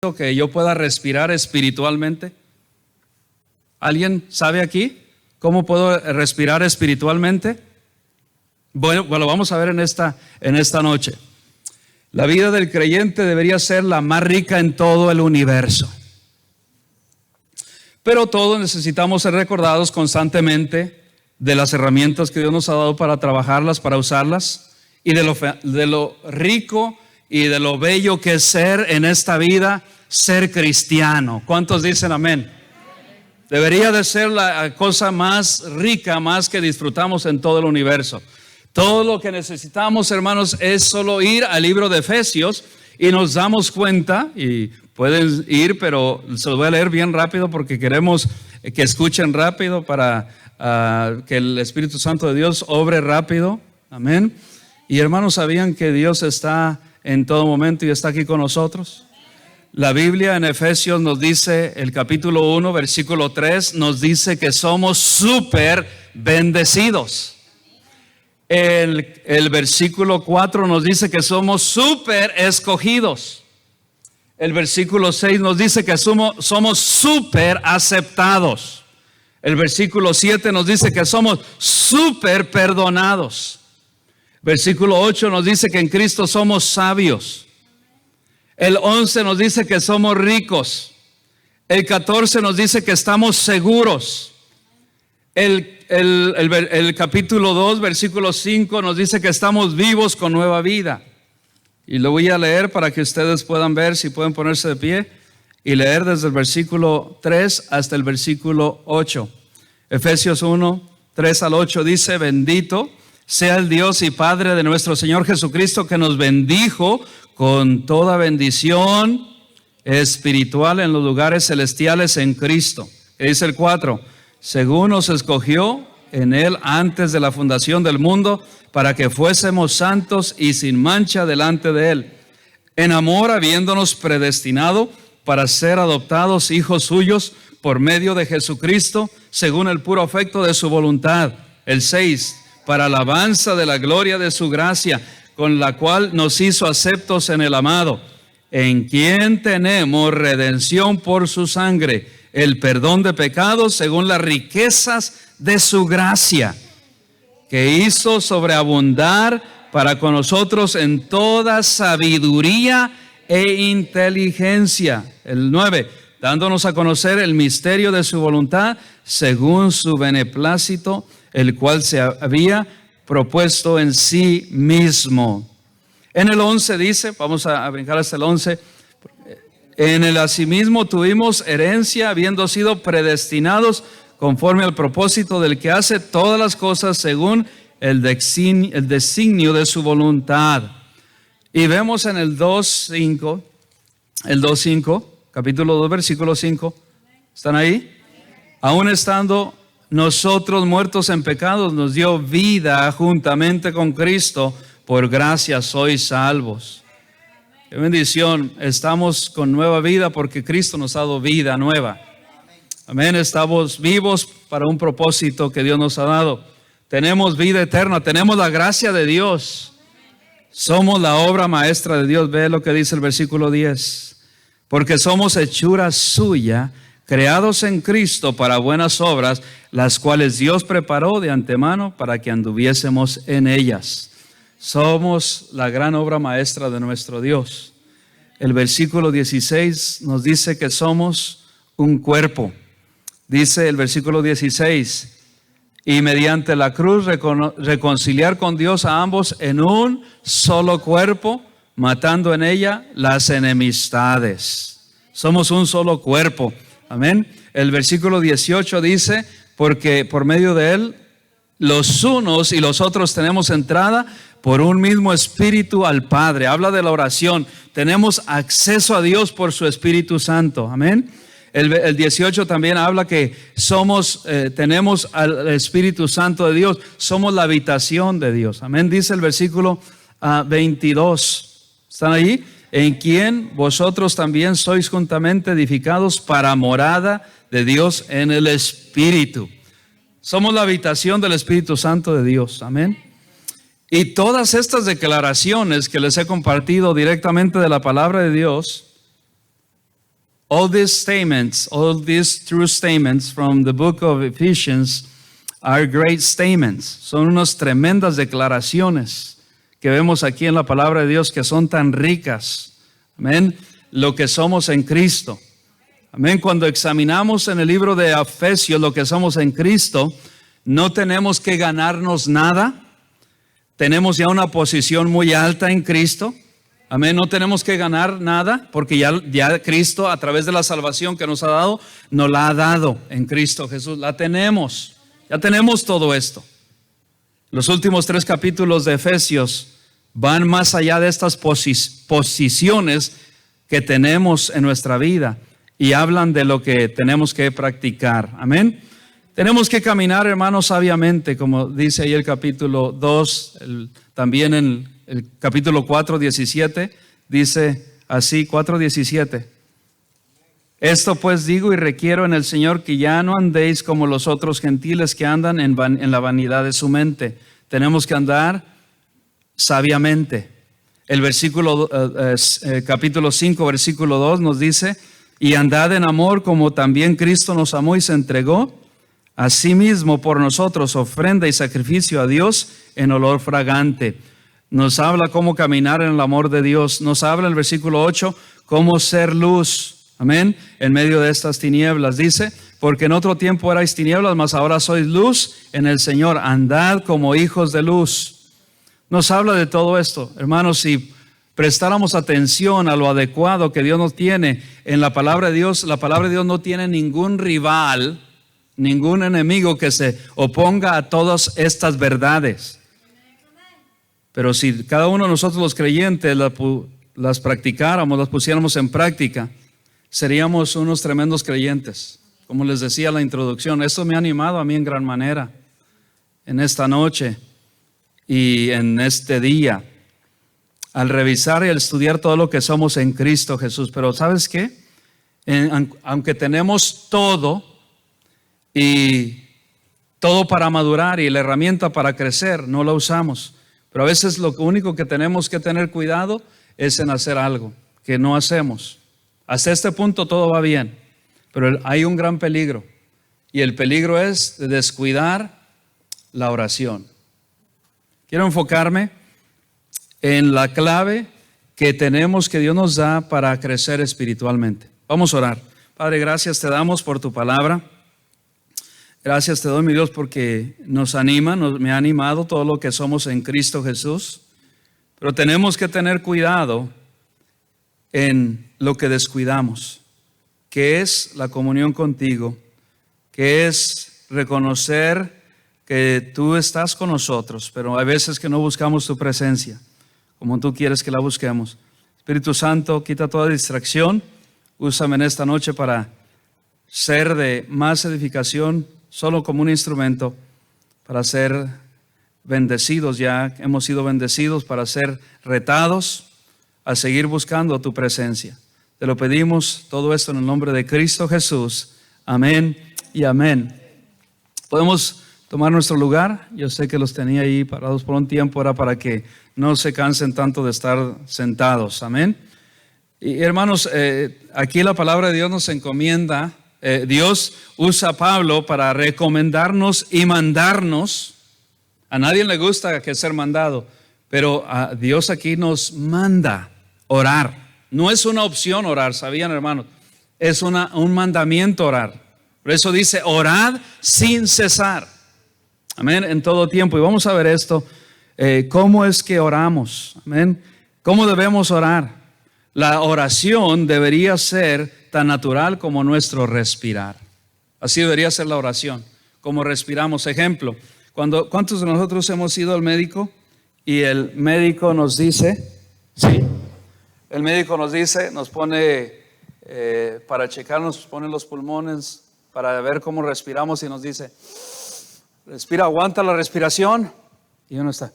necesito que yo pueda respirar espiritualmente? ¿Alguien sabe aquí cómo puedo respirar espiritualmente? Bueno, lo vamos a ver en esta noche. La vida del creyente debería ser la más rica en todo el universo. Pero todos necesitamos ser recordados constantemente de las herramientas que Dios nos ha dado para trabajarlas, para usarlas, y de lo rico y de lo bello que es ser en esta vida, ser cristiano. ¿Cuántos dicen amén? Debería de ser la cosa más rica, más que disfrutamos en todo el universo. Todo lo que necesitamos, hermanos, es solo ir al libro de Efesios y nos damos cuenta, y pueden ir, pero se los voy a leer bien rápido porque queremos que escuchen rápido para que el Espíritu Santo de Dios obre rápido. Amén. Y hermanos, ¿sabían que Dios está en todo momento y está aquí con nosotros? La Biblia en Efesios nos dice, el capítulo 1, versículo 3, nos dice que somos súper bendecidos. El versículo 4 nos dice que somos súper escogidos. El versículo 6 nos dice que somos súper aceptados. El versículo 7 nos dice que somos súper perdonados. Versículo 8 nos dice que en Cristo somos sabios. El 11 nos dice que somos ricos. El 14 nos dice que estamos seguros. El capítulo 2, versículo 5 nos dice que estamos vivos con nueva vida. Y lo voy a leer para que ustedes puedan ver, si pueden ponerse de pie y leer desde el versículo 3 hasta el versículo 8. Efesios 1, 3 al 8 dice: bendito sea el Dios y Padre de nuestro Señor Jesucristo, que nos bendijo con toda bendición espiritual en los lugares celestiales en Cristo. Dice el 4, según nos escogió en Él antes de la fundación del mundo, para que fuésemos santos y sin mancha delante de Él, en amor habiéndonos predestinado para ser adoptados hijos suyos por medio de Jesucristo, según el puro afecto de su voluntad. El 6, para alabanza de la gloria de su gracia, con la cual nos hizo aceptos en el amado, en quien tenemos redención por su sangre, el perdón de pecados según las riquezas de su gracia, que hizo sobreabundar para con nosotros en toda sabiduría e inteligencia. El 9, dándonos a conocer el misterio de su voluntad según su beneplácito, el cual se había propuesto en sí mismo. En el 11 dice, vamos a brincar hasta el 11, en el asimismo tuvimos herencia, habiendo sido predestinados conforme al propósito del que hace todas las cosas según el designio de su voluntad. Y vemos en el 2.5, capítulo 2, versículo 5, ¿están ahí? Aún estando nosotros muertos en pecados, nos dio vida juntamente con Cristo, por gracia sois salvos. Qué bendición, estamos con nueva vida porque Cristo nos ha dado vida nueva. Amén, estamos vivos para un propósito que Dios nos ha dado. Tenemos vida eterna, tenemos la gracia de Dios. Somos la obra maestra de Dios. Ve lo que dice el versículo 10. Porque somos hechura suya, creados en Cristo para buenas obras, las cuales Dios preparó de antemano para que anduviésemos en ellas. Somos la gran obra maestra de nuestro Dios. El versículo 16 nos dice que somos un cuerpo. Dice el versículo 16, y mediante la cruz reconciliar con Dios a ambos en un solo cuerpo, matando en ella las enemistades. Somos un solo cuerpo. Amén. El versículo 18 dice, porque por medio de él los unos y los otros tenemos entrada por un mismo espíritu al Padre. Habla de la oración. Tenemos acceso a Dios por su Espíritu Santo. Amén. El 18 también habla que tenemos al Espíritu Santo de Dios. Somos la habitación de Dios. Amén. Dice el versículo 22. ¿Están ahí? En quien vosotros también sois juntamente edificados para morada de Dios en el Espíritu. Somos la habitación del Espíritu Santo de Dios. Amén. Y todas estas declaraciones que les he compartido directamente de la palabra de Dios All these true statements from the book of Ephesians are great statements. Son unas tremendas declaraciones que vemos aquí en la palabra de Dios que son tan ricas. Amén. Lo que somos en Cristo. Amén. Cuando examinamos en el libro de Efesios lo que somos en Cristo, no tenemos que ganarnos nada. Tenemos ya una posición muy alta en Cristo. Amén. No tenemos que ganar nada porque ya Cristo, a través de la salvación que nos ha dado, nos la ha dado en Cristo Jesús. La tenemos. Ya tenemos todo esto. Los últimos 3 capítulos de Efesios van más allá de estas posiciones que tenemos en nuestra vida y hablan de lo que tenemos que practicar. Amén. Tenemos que caminar, hermanos, sabiamente, como dice ahí el capítulo 2, también en el capítulo 4, 17, dice así, 4, 17. Esto pues digo y requiero en el Señor que ya no andéis como los otros gentiles que andan en la vanidad de su mente. Tenemos que andar sabiamente. El versículo, capítulo 5, versículo 2 nos dice, y andad en amor como también Cristo nos amó y se entregó a sí mismo por nosotros, ofrenda y sacrificio a Dios en olor fragante. Nos habla cómo caminar en el amor de Dios. Nos habla el versículo 8, cómo ser luz. Amén. En medio de estas tinieblas. Dice, porque en otro tiempo erais tinieblas, mas ahora sois luz en el Señor. Andad como hijos de luz. Nos habla de todo esto. Hermanos, si prestáramos atención a lo adecuado que Dios nos tiene en la palabra de Dios, la palabra de Dios no tiene ningún rival, ningún enemigo que se oponga a todas estas verdades. Pero si cada uno de nosotros los creyentes las practicáramos, las pusiéramos en práctica, seríamos unos tremendos creyentes. Como les decía en la introducción, esto me ha animado a mí en gran manera en esta noche y en este día, al revisar y al estudiar todo lo que somos en Cristo Jesús. Pero ¿sabes qué? Aunque tenemos todo y todo para madurar y la herramienta para crecer, no la usamos. Pero a veces lo único que tenemos que tener cuidado es en hacer algo que no hacemos. Hasta este punto todo va bien, pero hay un gran peligro, y el peligro es de descuidar la oración. Quiero enfocarme en la clave que tenemos, que Dios nos da para crecer espiritualmente. Vamos a orar. Padre, gracias te damos por tu palabra. Gracias te doy, mi Dios, porque nos anima, me ha animado todo lo que somos en Cristo Jesús. Pero tenemos que tener cuidado en lo que descuidamos, que es la comunión contigo, que es reconocer que tú estás con nosotros, pero hay veces que no buscamos tu presencia como tú quieres que la busquemos. Espíritu Santo, quita toda distracción, úsame en esta noche para ser de más edificación, solo como un instrumento para ser bendecidos. Ya hemos sido bendecidos para ser retados a seguir buscando tu presencia. Te lo pedimos todo esto en el nombre de Cristo Jesús. Amén y amén. Podemos tomar nuestro lugar. Yo sé que los tenía ahí parados por un tiempo, era para que no se cansen tanto de estar sentados. Amén. Y hermanos, aquí la palabra de Dios nos encomienda. Dios usa a Pablo para recomendarnos y mandarnos. A nadie le gusta que ser mandado, pero a Dios aquí nos manda orar. No es una opción orar, ¿sabían, hermanos? Es un mandamiento orar. Por eso dice, orad sin cesar. Amén, en todo tiempo. Y vamos a ver esto, cómo es que oramos. Amén, cómo debemos orar. La oración debería ser tan natural como nuestro respirar. Así debería ser la oración, como respiramos. Ejemplo, ¿cuántos de nosotros hemos ido al médico y el médico nos dice, sí, el médico nos dice, nos pone, para checarnos, nos pone los pulmones para ver cómo respiramos y nos dice, respira, aguanta la respiración, y uno está,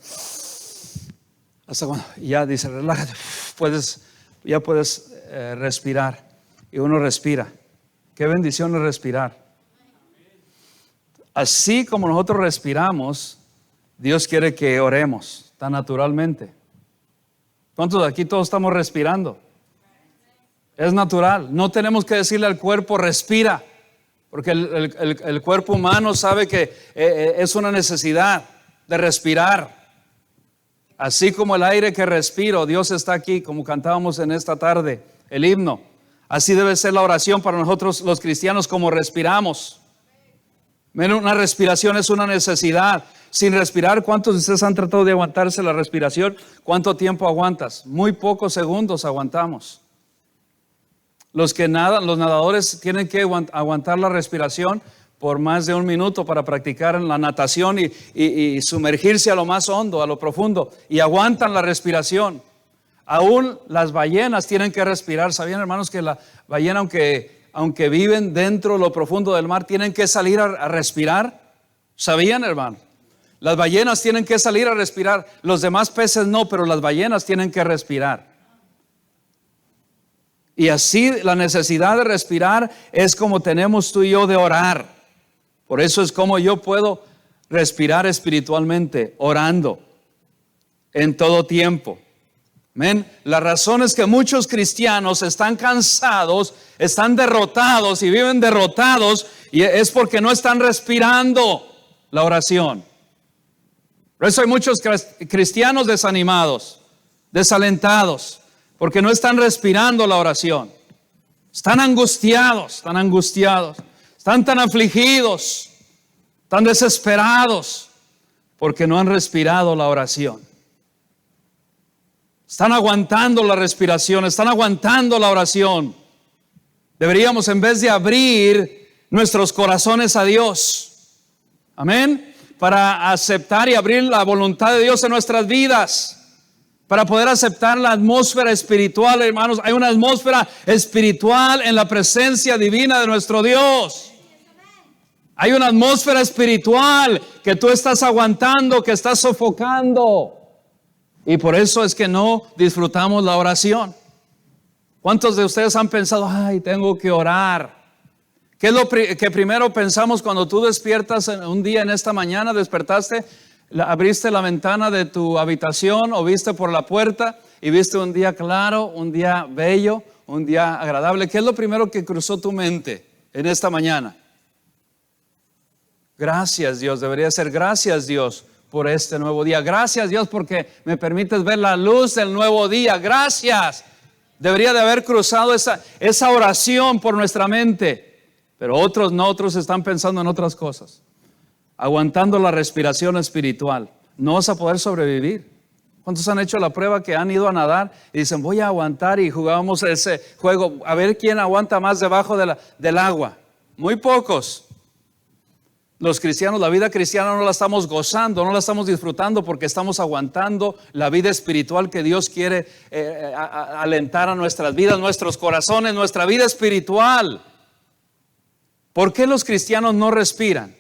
hasta cuando, y ya dice, relájate, ya puedes respirar. Y uno respira. Qué bendición es respirar. Así como nosotros respiramos, Dios quiere que oremos tan naturalmente. ¿Cuántos de aquí todos estamos respirando? Es natural. No tenemos que decirle al cuerpo, respira, porque el cuerpo humano sabe que es una necesidad de respirar. Así como el aire que respiro, Dios está aquí, como cantábamos en esta tarde, el himno. Así debe ser la oración para nosotros los cristianos, como respiramos. Una respiración es una necesidad. Sin respirar, ¿cuántos de ustedes han tratado de aguantarse la respiración? ¿Cuánto tiempo aguantas? Muy pocos segundos aguantamos. Los que nadan, los nadadores tienen que aguantar la respiración por más de 1 minuto para practicar en la natación y sumergirse a lo más hondo, a lo profundo, y aguantan la respiración. Aún las ballenas tienen que respirar. ¿Sabían, hermanos, que la ballena, aunque viven dentro de lo profundo del mar, tienen que salir a respirar? ¿Sabían, hermano? Las ballenas tienen que salir a respirar. Los demás peces no, pero las ballenas tienen que respirar. Y así la necesidad de respirar es como tenemos tú y yo de orar. Por eso es como yo puedo respirar espiritualmente, orando en todo tiempo. Amén. La razón es que muchos cristianos están cansados, están derrotados y viven derrotados, y es porque no están respirando la oración. Por eso hay muchos cristianos desanimados, desalentados, porque no están respirando la oración. Están angustiados, están tan afligidos, tan desesperados, porque no han respirado la oración. Están aguantando la respiración, están aguantando la oración. Deberíamos, en vez de abrir nuestros corazones a Dios, amén, para aceptar y abrir la voluntad de Dios en nuestras vidas, para poder aceptar la atmósfera espiritual, hermanos. Hay una atmósfera espiritual en la presencia divina de nuestro Dios. Hay una atmósfera espiritual que tú estás aguantando, que estás sofocando. Y por eso es que no disfrutamos la oración. ¿Cuántos de ustedes han pensado, ay, tengo que orar? ¿Qué es lo que primero pensamos cuando tú despiertas un día en esta mañana? Despertaste, abriste la ventana de tu habitación o viste por la puerta y viste un día claro, un día bello, un día agradable. ¿Qué es lo primero que cruzó tu mente en esta mañana? Gracias, Dios. Debería ser gracias, Dios, por este nuevo día. Gracias, Dios, porque me permites ver la luz del nuevo día. Gracias. Debería de haber cruzado esa oración por nuestra mente. Pero otros no, otros están pensando en otras cosas. Aguantando la respiración espiritual. No vas a poder sobrevivir. ¿Cuántos han hecho la prueba que han ido a nadar y dicen, voy a aguantar, y jugábamos ese juego a ver quién aguanta más debajo del agua? Muy pocos. Los cristianos, la vida cristiana no la estamos gozando, no la estamos disfrutando porque estamos aguantando la vida espiritual que Dios quiere alentar a nuestras vidas, nuestros corazones, nuestra vida espiritual. ¿Por qué los cristianos no respiran?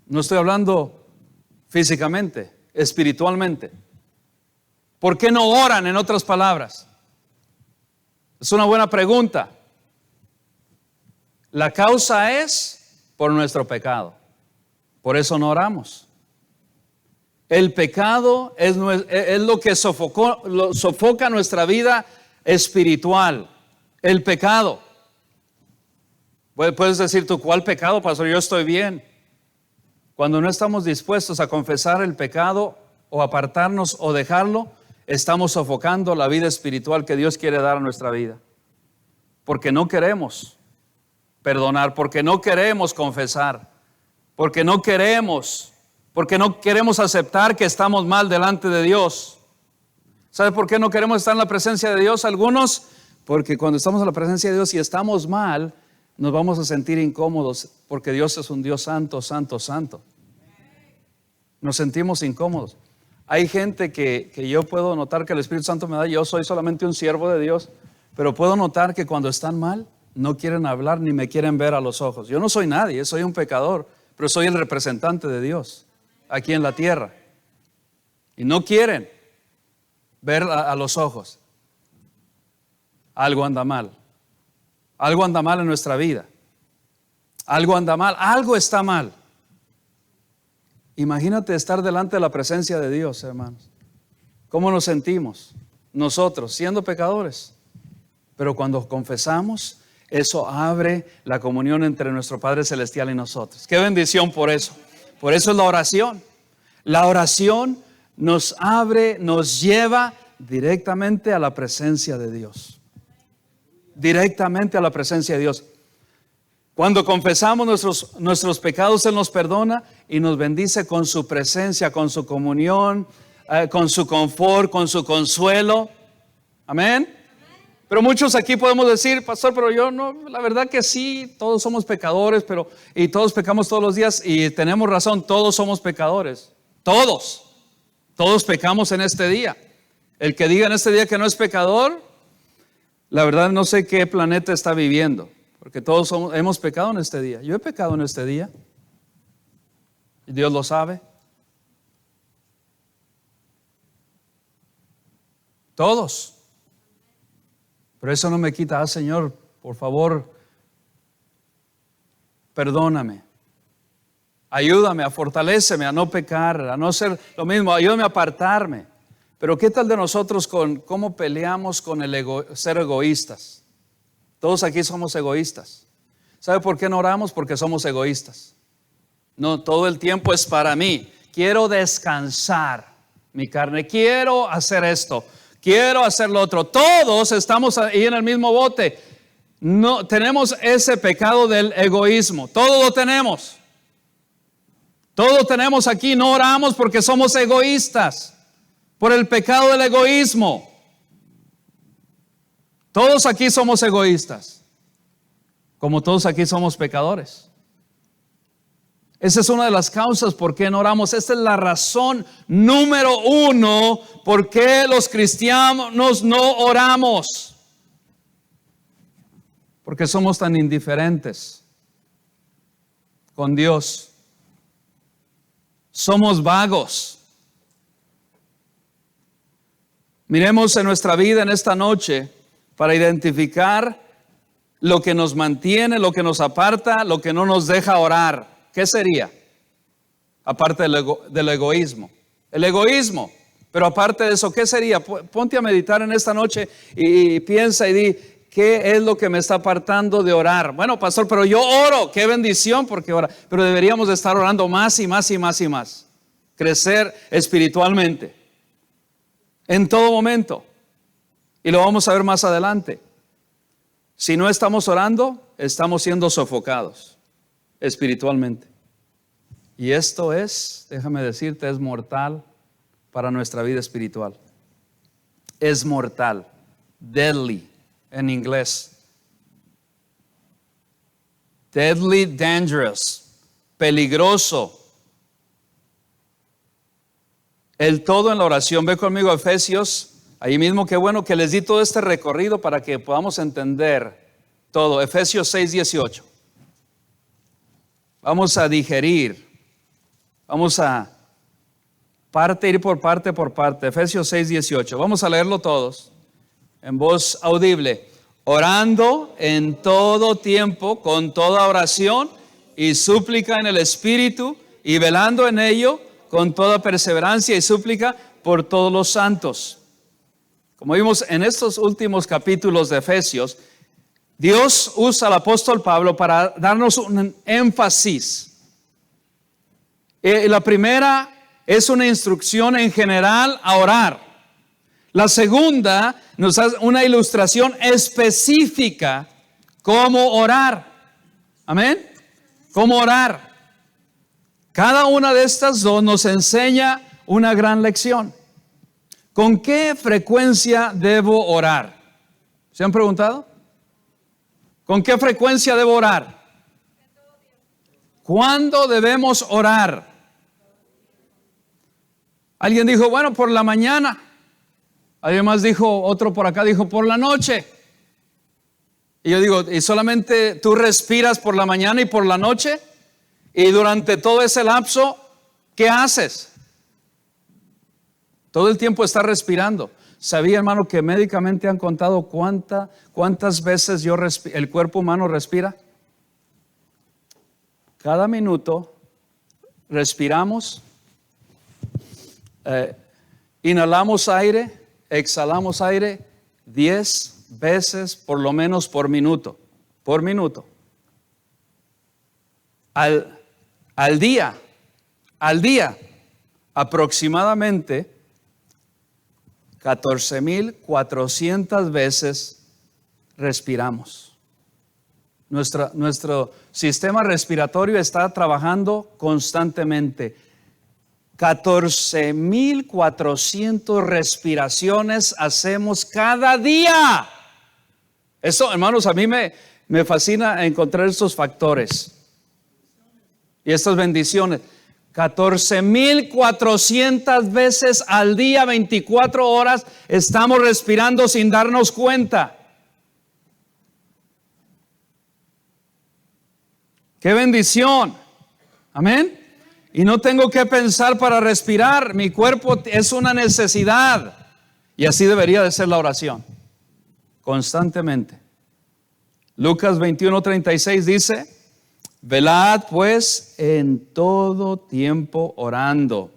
No estoy hablando físicamente, espiritualmente. ¿Por qué no oran, en otras palabras? Es una buena pregunta. La causa es por nuestro pecado. Por eso no oramos. El pecado es lo que sofoca nuestra vida espiritual. El pecado. Puedes decir tú, ¿cuál pecado, pastor? Yo estoy bien. Cuando no estamos dispuestos a confesar el pecado o apartarnos o dejarlo, estamos sofocando la vida espiritual que Dios quiere dar a nuestra vida. Porque no queremos perdonar, porque no queremos confesar, porque no queremos aceptar que estamos mal delante de Dios. ¿Sabe por qué no queremos estar en la presencia de Dios? Algunos, porque cuando estamos en la presencia de Dios y estamos mal, nos vamos a sentir incómodos, porque Dios es un Dios santo, santo, santo. Nos sentimos incómodos. Hay gente que yo puedo notar que el Espíritu Santo me da. Yo soy solamente un siervo de Dios, pero puedo notar que cuando están mal, no quieren hablar ni me quieren ver a los ojos. Yo no soy nadie, soy un pecador, pero soy el representante de Dios aquí en la tierra. Y no quieren ver a los ojos. Algo anda mal. Algo anda mal en nuestra vida. Algo anda mal, algo está mal. Imagínate estar delante de la presencia de Dios, hermanos. ¿Cómo nos sentimos nosotros siendo pecadores? Pero cuando confesamos, eso abre la comunión entre nuestro Padre Celestial y nosotros. Qué bendición por eso. Por eso es la oración. La oración nos abre, nos lleva directamente a la presencia de Dios. Directamente a la presencia de Dios. Cuando confesamos nuestros pecados, Él nos perdona y nos bendice con su presencia, con su comunión, con su confort, con su consuelo. Amén. Pero muchos aquí podemos decir, pastor, pero yo no, la verdad que sí, todos somos pecadores, y todos pecamos todos los días y tenemos razón, todos somos pecadores. Todos pecamos en este día. El que diga en este día que no es pecador, la verdad no sé qué planeta está viviendo, porque todos hemos pecado en este día. Yo he pecado en este día y Dios lo sabe. Todos. Pero eso no me quita, Señor, por favor, perdóname. Ayúdame, fortaléceme a no pecar, a no ser lo mismo, ayúdame a apartarme. Pero ¿qué tal de nosotros con cómo peleamos con ser egoístas? Todos aquí somos egoístas. ¿Sabe por qué no oramos? Porque somos egoístas. No, todo el tiempo es para mí. Quiero descansar mi carne, quiero hacer esto. Quiero hacer lo otro. Todos estamos ahí en el mismo bote. No tenemos ese pecado del egoísmo. Todo lo tenemos. Todo tenemos aquí. No oramos porque somos egoístas. Por el pecado del egoísmo. Todos aquí somos egoístas. Como todos aquí somos pecadores. Esa es una de las causas por qué no oramos. Esta es la razón número 1 por qué los cristianos no oramos. Porque somos tan indiferentes con Dios. Somos vagos. Miremos en nuestra vida en esta noche para identificar lo que nos mantiene, lo que nos aparta, lo que no nos deja orar. ¿Qué sería? Aparte del egoísmo. El egoísmo. Pero aparte de eso, ¿qué sería? Ponte a meditar en esta noche y piensa y di, ¿qué es lo que me está apartando de orar? Bueno, pastor, pero yo oro. Qué bendición porque ora. Pero deberíamos de estar orando más y más y más y más. Crecer espiritualmente. En todo momento. Y lo vamos a ver más adelante. Si no estamos orando, estamos siendo sofocados espiritualmente. Y esto es, déjame decirte, es mortal para nuestra vida espiritual. Es mortal, deadly en inglés. Deadly, dangerous, peligroso. El todo en la oración. Ve conmigo a Efesios, ahí mismo, qué bueno que les di todo este recorrido para que podamos entender todo. Efesios 6:18. Vamos a digerir. Vamos a ir por parte por parte. Efesios 6:18. Vamos a leerlo todos en voz audible. Orando en todo tiempo, con toda oración y súplica en el Espíritu, y velando en ello con toda perseverancia y súplica por todos los santos. Como vimos en estos últimos capítulos de Efesios, Dios usa al apóstol Pablo para darnos un énfasis. La primera es una instrucción en general a orar. La segunda nos da una ilustración específica cómo orar. Amén. Cómo orar. Cada una de estas dos nos enseña una gran lección. ¿Con qué frecuencia debo orar? ¿Se han preguntado? ¿Con qué frecuencia debo orar? ¿Cuándo debemos orar? Alguien dijo, bueno, por la mañana. Alguien más dijo, otro por acá dijo, por la noche. Y yo digo, ¿y solamente tú respiras por la mañana y por la noche? Y durante todo ese lapso, ¿qué haces? Todo el tiempo estás respirando. ¿Sabía, hermano, que médicamente han contado cuántas veces el cuerpo humano respira? Cada minuto respiramos, inhalamos aire, exhalamos aire 10 veces por lo menos por minuto. Al día, aproximadamente 14,400 veces respiramos. Nuestro sistema respiratorio está trabajando constantemente. 14,400 respiraciones hacemos cada día. Eso, hermanos, a mí me fascina encontrar estos factores y estas bendiciones. 14,400 veces al día, 24 horas, estamos respirando sin darnos cuenta. ¡Qué bendición! Amén. Y no tengo que pensar para respirar. Mi cuerpo es una necesidad. Y así debería de ser la oración. Constantemente. Lucas 21:36 dice: velad pues en todo tiempo orando,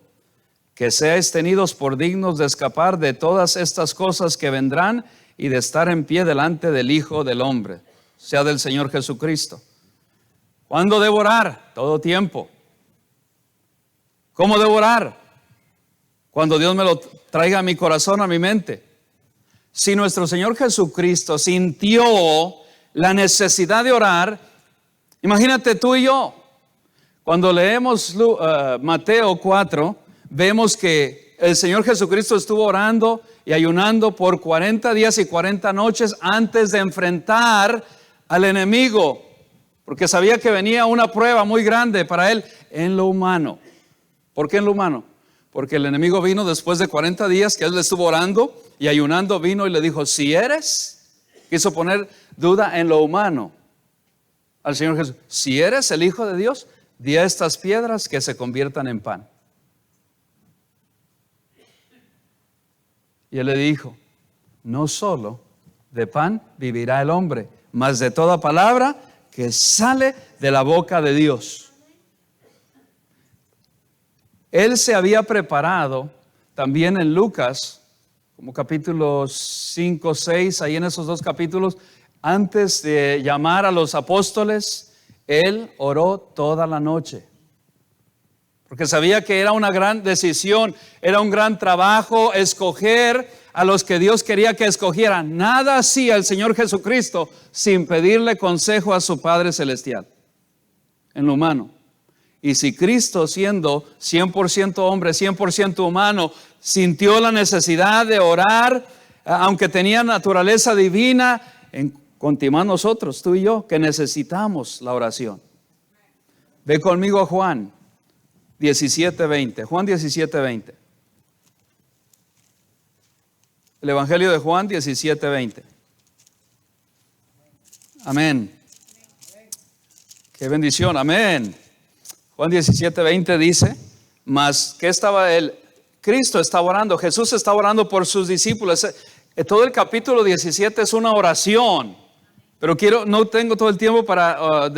que seáis tenidos por dignos de escapar de todas estas cosas que vendrán y de estar en pie delante del Hijo del Hombre, sea del Señor Jesucristo. ¿Cuándo debo orar? Todo tiempo. ¿Cómo debo orar? Cuando Dios me lo traiga a mi corazón, a mi mente. Si nuestro Señor Jesucristo sintió la necesidad de orar, imagínate tú y yo. Cuando leemos Mateo 4, vemos que el Señor Jesucristo estuvo orando y ayunando por 40 días y 40 noches antes de enfrentar al enemigo, porque sabía que venía una prueba muy grande para él en lo humano. ¿Por qué en lo humano? Porque el enemigo vino después de 40 días que él estuvo orando y ayunando, vino y le dijo: si eres, quiso poner duda en lo humano al Señor Jesús, si eres el Hijo de Dios, di a estas piedras que se conviertan en pan. Y él le dijo: no solo de pan vivirá el hombre, mas de toda palabra que sale de la boca de Dios. Él se había preparado también en Lucas, como capítulos 5, 6, ahí en esos dos capítulos, antes de llamar a los apóstoles, él oró toda la noche. Porque sabía que era una gran decisión, era un gran trabajo escoger a los que Dios quería que escogieran. Nada hacía el Señor Jesucristo sin pedirle consejo a su Padre Celestial en lo humano. Y si Cristo, siendo 100% hombre, 100% humano, sintió la necesidad de orar, aunque tenía naturaleza divina, continuamos nosotros, tú y yo, que necesitamos la oración. Ve conmigo a Juan 17:20. Juan 17:20. El Evangelio de Juan 17:20. Amén. Qué bendición, amén. Juan 17:20 dice: mas ¿qué estaba él? Cristo estaba orando, Jesús estaba orando por sus discípulos. Todo el capítulo 17 es una oración, pero no tengo todo el tiempo para,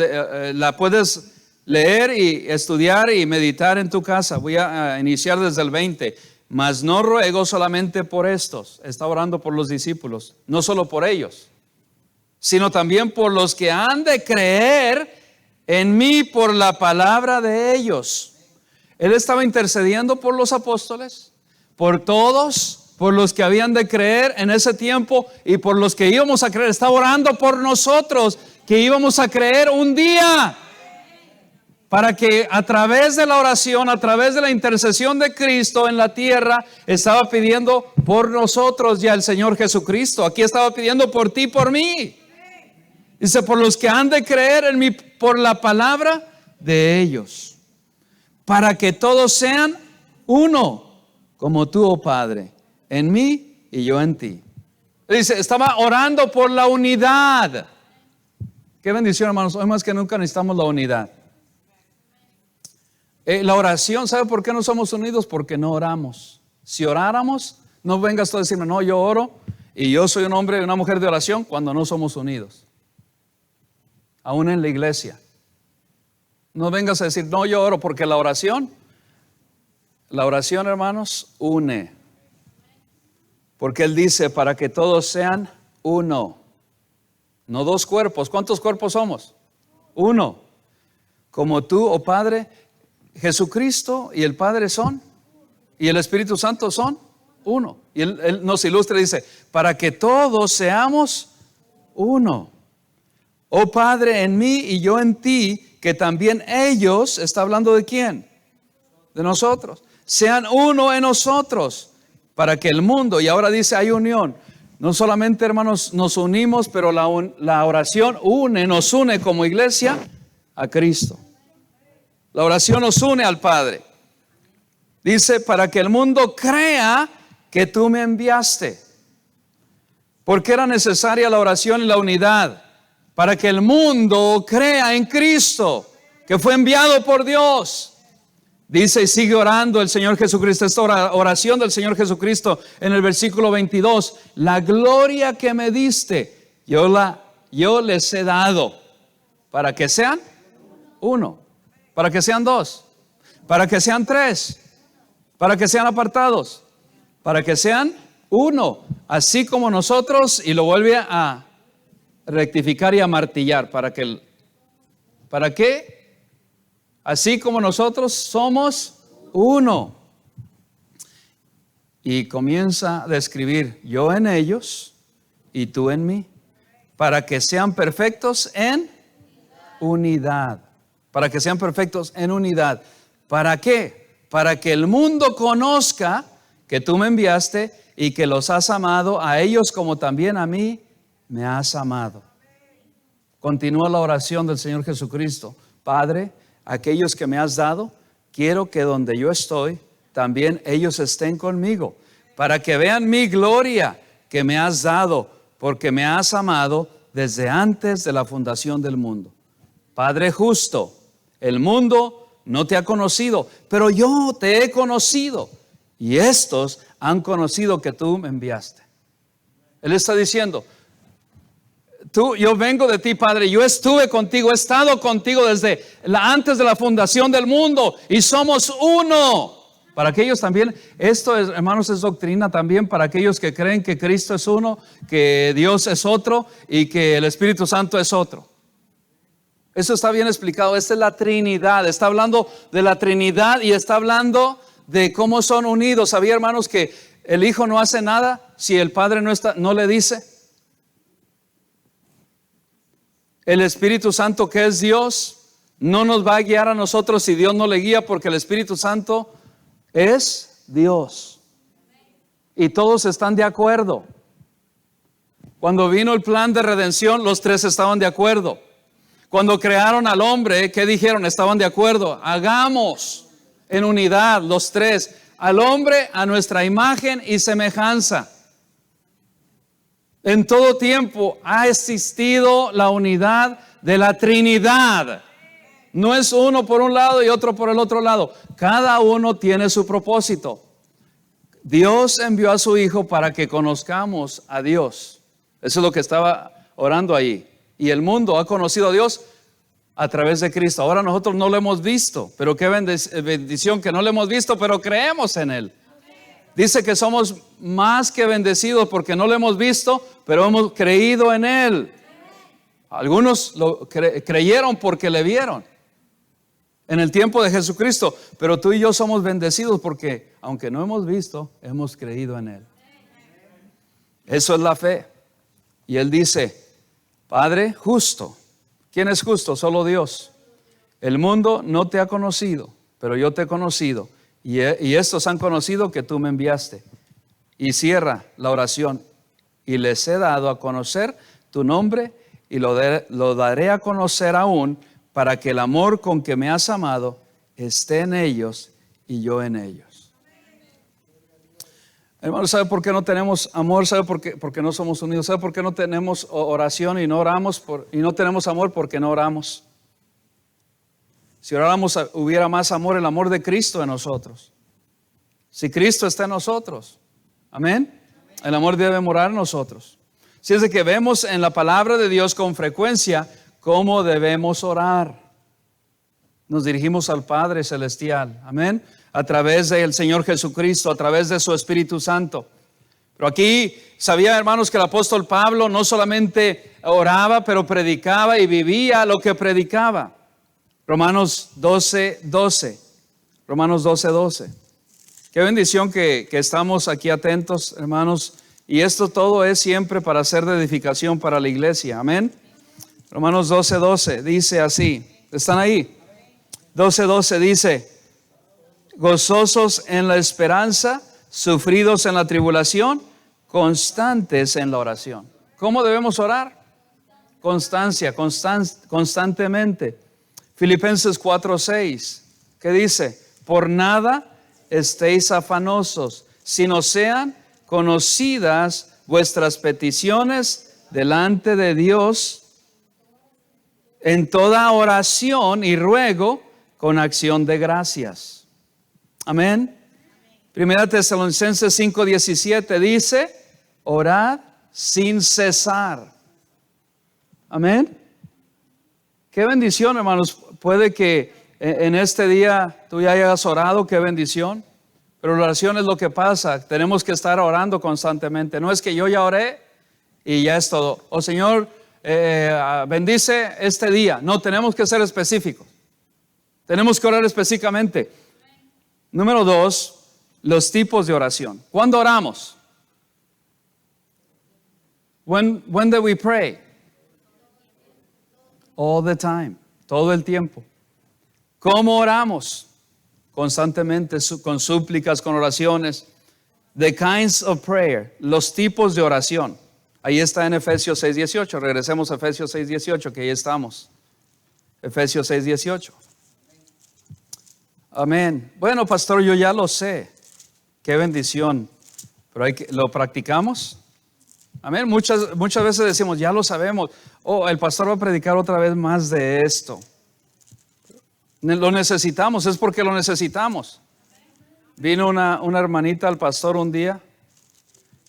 la puedes leer y estudiar y meditar en tu casa. Voy a iniciar desde el 20. Mas no ruego solamente por estos, está orando por los discípulos, no solo por ellos, sino también por los que han de creer en mí por la palabra de ellos. Él estaba intercediendo por los apóstoles, por todos, por los que habían de creer en ese tiempo y por los que íbamos a creer. Estaba orando por nosotros que íbamos a creer un día, para que a través de la oración, a través de la intercesión de Cristo en la tierra, estaba pidiendo por nosotros ya el Señor Jesucristo. Aquí estaba pidiendo por ti, por mí. Dice: por los que han de creer en mí por la palabra de ellos, para que todos sean uno, como tú, oh Padre, en mí y yo en ti. Dice, estaba orando por la unidad. Qué bendición, hermanos. Hoy más que nunca necesitamos la unidad. La oración, ¿sabe por qué no somos unidos? Porque no oramos. Si oráramos, no vengas tú a decirme: no, yo oro y yo soy un hombre y una mujer de oración, cuando no somos unidos. Aún en la iglesia. No vengas a decir: no, yo oro, porque la oración, hermanos, une. Porque Él dice: para que todos sean uno. No dos cuerpos. ¿Cuántos cuerpos somos? Uno. Como tú, oh Padre, Jesucristo y el Padre son, y el Espíritu Santo son uno. Y él nos ilustra y dice, para que todos seamos uno. Oh Padre, en mí y yo en ti, que también ellos, está hablando de quién, de nosotros, sean uno en nosotros, para que el mundo, y ahora dice hay unión. No solamente, hermanos, nos unimos, pero la oración nos une como iglesia a Cristo. La oración nos une al Padre. Dice, para que el mundo crea que tú me enviaste. ¿Por qué era necesaria la oración y la unidad? Para que el mundo crea en Cristo, que fue enviado por Dios. Dice y sigue orando el Señor Jesucristo, esta oración del Señor Jesucristo en el versículo 22. La gloria que me diste, yo les he dado, para que sean uno, para que sean dos, para que sean tres, para que sean apartados, para que sean uno, así como nosotros, y lo vuelve a rectificar y a martillar, ¿para qué? Así como nosotros somos uno. Y comienza a describir, yo en ellos y tú en mí, para que sean perfectos en unidad. Para que sean perfectos en unidad. ¿Para qué? Para que el mundo conozca que tú me enviaste y que los has amado a ellos como también a mí me has amado. Continúa la oración del Señor Jesucristo. Padre, aquellos que me has dado, quiero que donde yo estoy, también ellos estén conmigo, para que vean mi gloria que me has dado, porque me has amado desde antes de la fundación del mundo. Padre justo, el mundo no te ha conocido, pero yo te he conocido, y estos han conocido que tú me enviaste. Él está diciendo, yo vengo de ti, Padre, yo estuve contigo, he estado contigo desde antes de la fundación del mundo y somos uno. Para aquellos también, esto es, hermanos, es doctrina también para aquellos que creen que Cristo es uno, que Dios es otro y que el Espíritu Santo es otro. Eso está bien explicado, esta es la Trinidad, está hablando de la Trinidad y está hablando de cómo son unidos. ¿Sabía, hermanos, que el Hijo no hace nada si el Padre no le dice? El Espíritu Santo, que es Dios, no nos va a guiar a nosotros si Dios no le guía, porque el Espíritu Santo es Dios. Y todos están de acuerdo. Cuando vino el plan de redención, los tres estaban de acuerdo. Cuando crearon al hombre, ¿qué dijeron? Estaban de acuerdo. Hagamos en unidad los tres al hombre a nuestra imagen y semejanza. En todo tiempo ha existido la unidad de la Trinidad. No es uno por un lado y otro por el otro lado. Cada uno tiene su propósito. Dios envió a su Hijo para que conozcamos a Dios. Eso es lo que estaba orando ahí. Y el mundo ha conocido a Dios a través de Cristo. Ahora nosotros no lo hemos visto, pero qué bendición que no lo hemos visto, pero creemos en Él. Dice que somos más que bendecidos porque no lo hemos visto, pero hemos creído en Él. Algunos lo creyeron porque le vieron en el tiempo de Jesucristo, pero tú y yo somos bendecidos porque aunque no hemos visto, hemos creído en Él. Eso es la fe. Y Él dice, Padre justo. ¿Quién es justo? Solo Dios. El mundo no te ha conocido, pero yo te he conocido. Y estos han conocido que tú me enviaste. Y cierra la oración. Y les he dado a conocer tu nombre y lo daré a conocer aún, para que el amor con que me has amado esté en ellos y yo en ellos. Hermano, ¿sabe por qué no tenemos amor? ¿Sabe por qué? Porque no somos unidos. ¿Sabe por qué no tenemos oración y no oramos? Y no tenemos amor porque no oramos. Si oráramos, hubiera más amor, el amor de Cristo en nosotros. Si Cristo está en nosotros, amén, el amor debe morar en nosotros. Si es de que vemos en la palabra de Dios con frecuencia cómo debemos orar. Nos dirigimos al Padre Celestial, amén, a través del Señor Jesucristo, a través de su Espíritu Santo. Pero aquí sabía, hermanos, que el apóstol Pablo no solamente oraba, pero predicaba y vivía lo que predicaba. Romanos 12:12. Romanos 12:12. Qué bendición que estamos aquí atentos, hermanos. Y esto todo es siempre para ser de edificación para la iglesia. Amén. Romanos 12:12 dice así. ¿Están ahí? 12:12 dice: gozosos en la esperanza, sufridos en la tribulación, constantes en la oración. ¿Cómo debemos orar? Constancia, constantemente. Filipenses 4:6, ¿qué dice? Por nada estéis afanosos, sino sean conocidas vuestras peticiones delante de Dios en toda oración y ruego con acción de gracias. Amén. Primera Tesalonicenses 5:17 dice: orad sin cesar. Amén. Qué bendición, hermanos. Puede que en este día tú ya hayas orado, qué bendición. Pero la oración es lo que pasa. Tenemos que estar orando constantemente. No es que yo ya oré y ya es todo. Oh Señor, bendice este día. No, tenemos que ser específicos. Tenemos que orar específicamente. Número 2, los tipos de oración. ¿Cuándo oramos? When do we pray? All the time, todo el tiempo. ¿Cómo oramos? Constantemente, con súplicas, con oraciones. The kinds of prayer, los tipos de oración. Ahí está en Efesios 6:18. Regresemos a Efesios 6:18, que ahí estamos. Efesios 6:18. Amén. Bueno, pastor, yo ya lo sé. Qué bendición. Pero ¿lo practicamos? Amén. Muchas veces decimos, ya lo sabemos. Oh, el pastor va a predicar otra vez más de esto. Lo necesitamos, es porque lo necesitamos. Vino una hermanita al pastor un día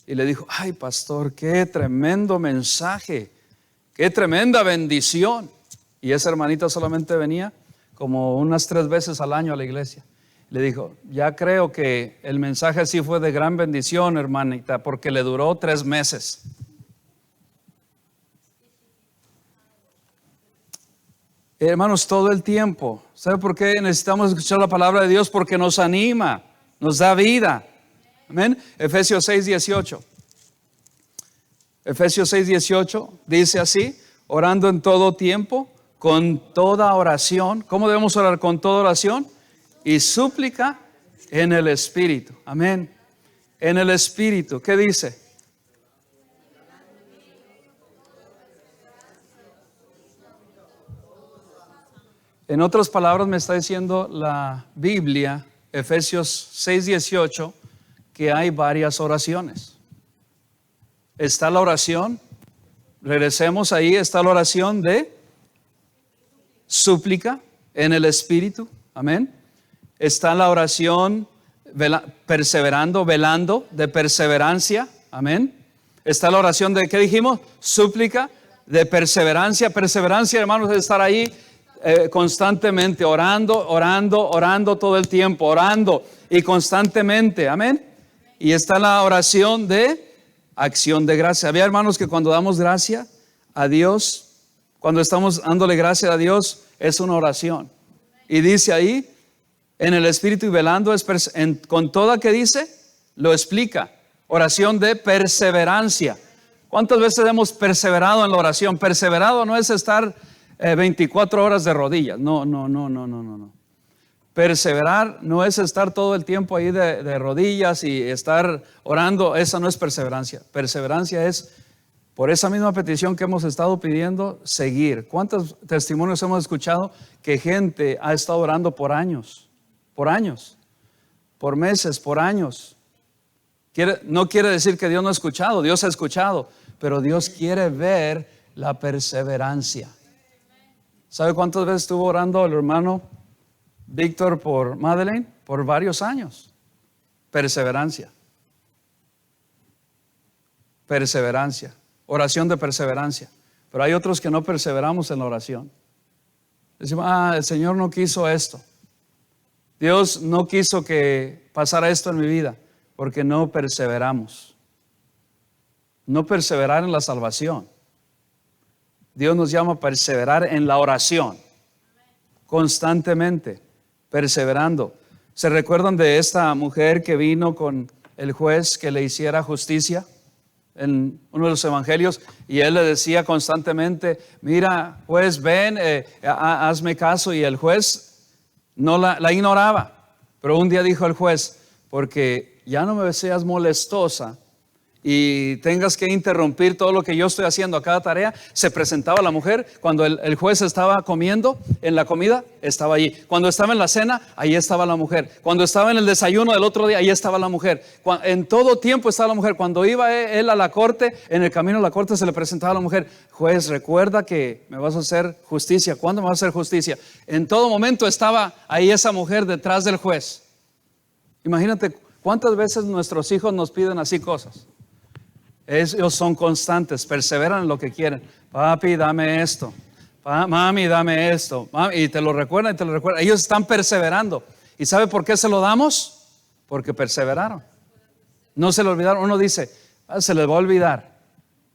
y le dijo: ay, pastor, qué tremendo mensaje, qué tremenda bendición. Y esa hermanita solamente venía como unas 3 veces al año a la iglesia. Le dijo: ya creo que el mensaje sí fue de gran bendición, hermanita, porque le duró 3 meses. Hermanos, todo el tiempo. ¿Sabe por qué necesitamos escuchar la palabra de Dios? Porque nos anima, nos da vida. Amén. Efesios 6:18. Efesios 6:18 dice así: orando en todo tiempo, con toda oración. ¿Cómo debemos orar? Con toda oración y súplica en el Espíritu. Amén. En el Espíritu. ¿Qué dice? En otras palabras, me está diciendo la Biblia, Efesios 6:18, que hay varias oraciones. Está la oración, regresemos ahí, está la oración de súplica en el Espíritu. Amén. Está la oración perseverando, velando, de perseverancia. Amén. Está la oración de, ¿qué dijimos? Súplica, de perseverancia. Perseverancia, hermanos, es estar ahí constantemente, orando todo el tiempo, orando y constantemente. Amén. Y está la oración de acción de gracia. Había, hermanos, que cuando damos gracia a Dios, cuando estamos dándole gracia a Dios, es una oración. Y dice ahí, en el Espíritu y velando, con toda, que dice, lo explica. Oración de perseverancia. ¿Cuántas veces hemos perseverado en la oración? Perseverado no es estar 24 horas de rodillas. No. Perseverar no es estar todo el tiempo ahí de rodillas y estar orando. Esa no es perseverancia. Perseverancia es, por esa misma petición que hemos estado pidiendo, seguir. ¿Cuántos testimonios hemos escuchado que gente ha estado orando por años, por meses, por años? No quiere decir que Dios no ha escuchado. Dios ha escuchado, pero Dios quiere ver la perseverancia. ¿Sabe cuántas veces estuvo orando el hermano Víctor por Madeleine? Por varios años. Perseverancia. Perseverancia. Oración de perseverancia. Pero hay otros que no perseveramos en la oración. Decimos, el Señor no quiso esto. Dios no quiso que pasara esto en mi vida, porque no perseveramos. no perseverar en la salvación. Dios nos llama a perseverar en la oración, constantemente, perseverando. ¿Se recuerdan de esta mujer que vino con el juez que le hiciera justicia en uno de los evangelios? Y él le decía constantemente, mira, juez, ven, hazme caso. Y el juez no la ignoraba. Pero un día dijo el juez, porque ya no me seas molestosa y tengas que interrumpir todo lo que yo estoy haciendo a cada tarea. Se presentaba la mujer. Cuando el juez estaba comiendo en la comida, estaba allí. Cuando estaba en la cena, ahí estaba la mujer. Cuando estaba en el desayuno del otro día, ahí estaba la mujer. En todo tiempo estaba la mujer. Cuando iba él a la corte, en el camino a la corte se le presentaba a la mujer. Juez, recuerda que me vas a hacer justicia. ¿Cuándo me vas a hacer justicia? En todo momento estaba ahí esa mujer detrás del juez. Imagínate cuántas veces nuestros hijos nos piden así cosas. Ellos son constantes, perseveran en lo que quieren. Papi, dame esto. Mami, dame esto. Y te lo recuerdan y te lo recuerdan. Ellos están perseverando. ¿Y sabe por qué se lo damos? Porque perseveraron. No se lo olvidaron. Uno dice, se les va a olvidar.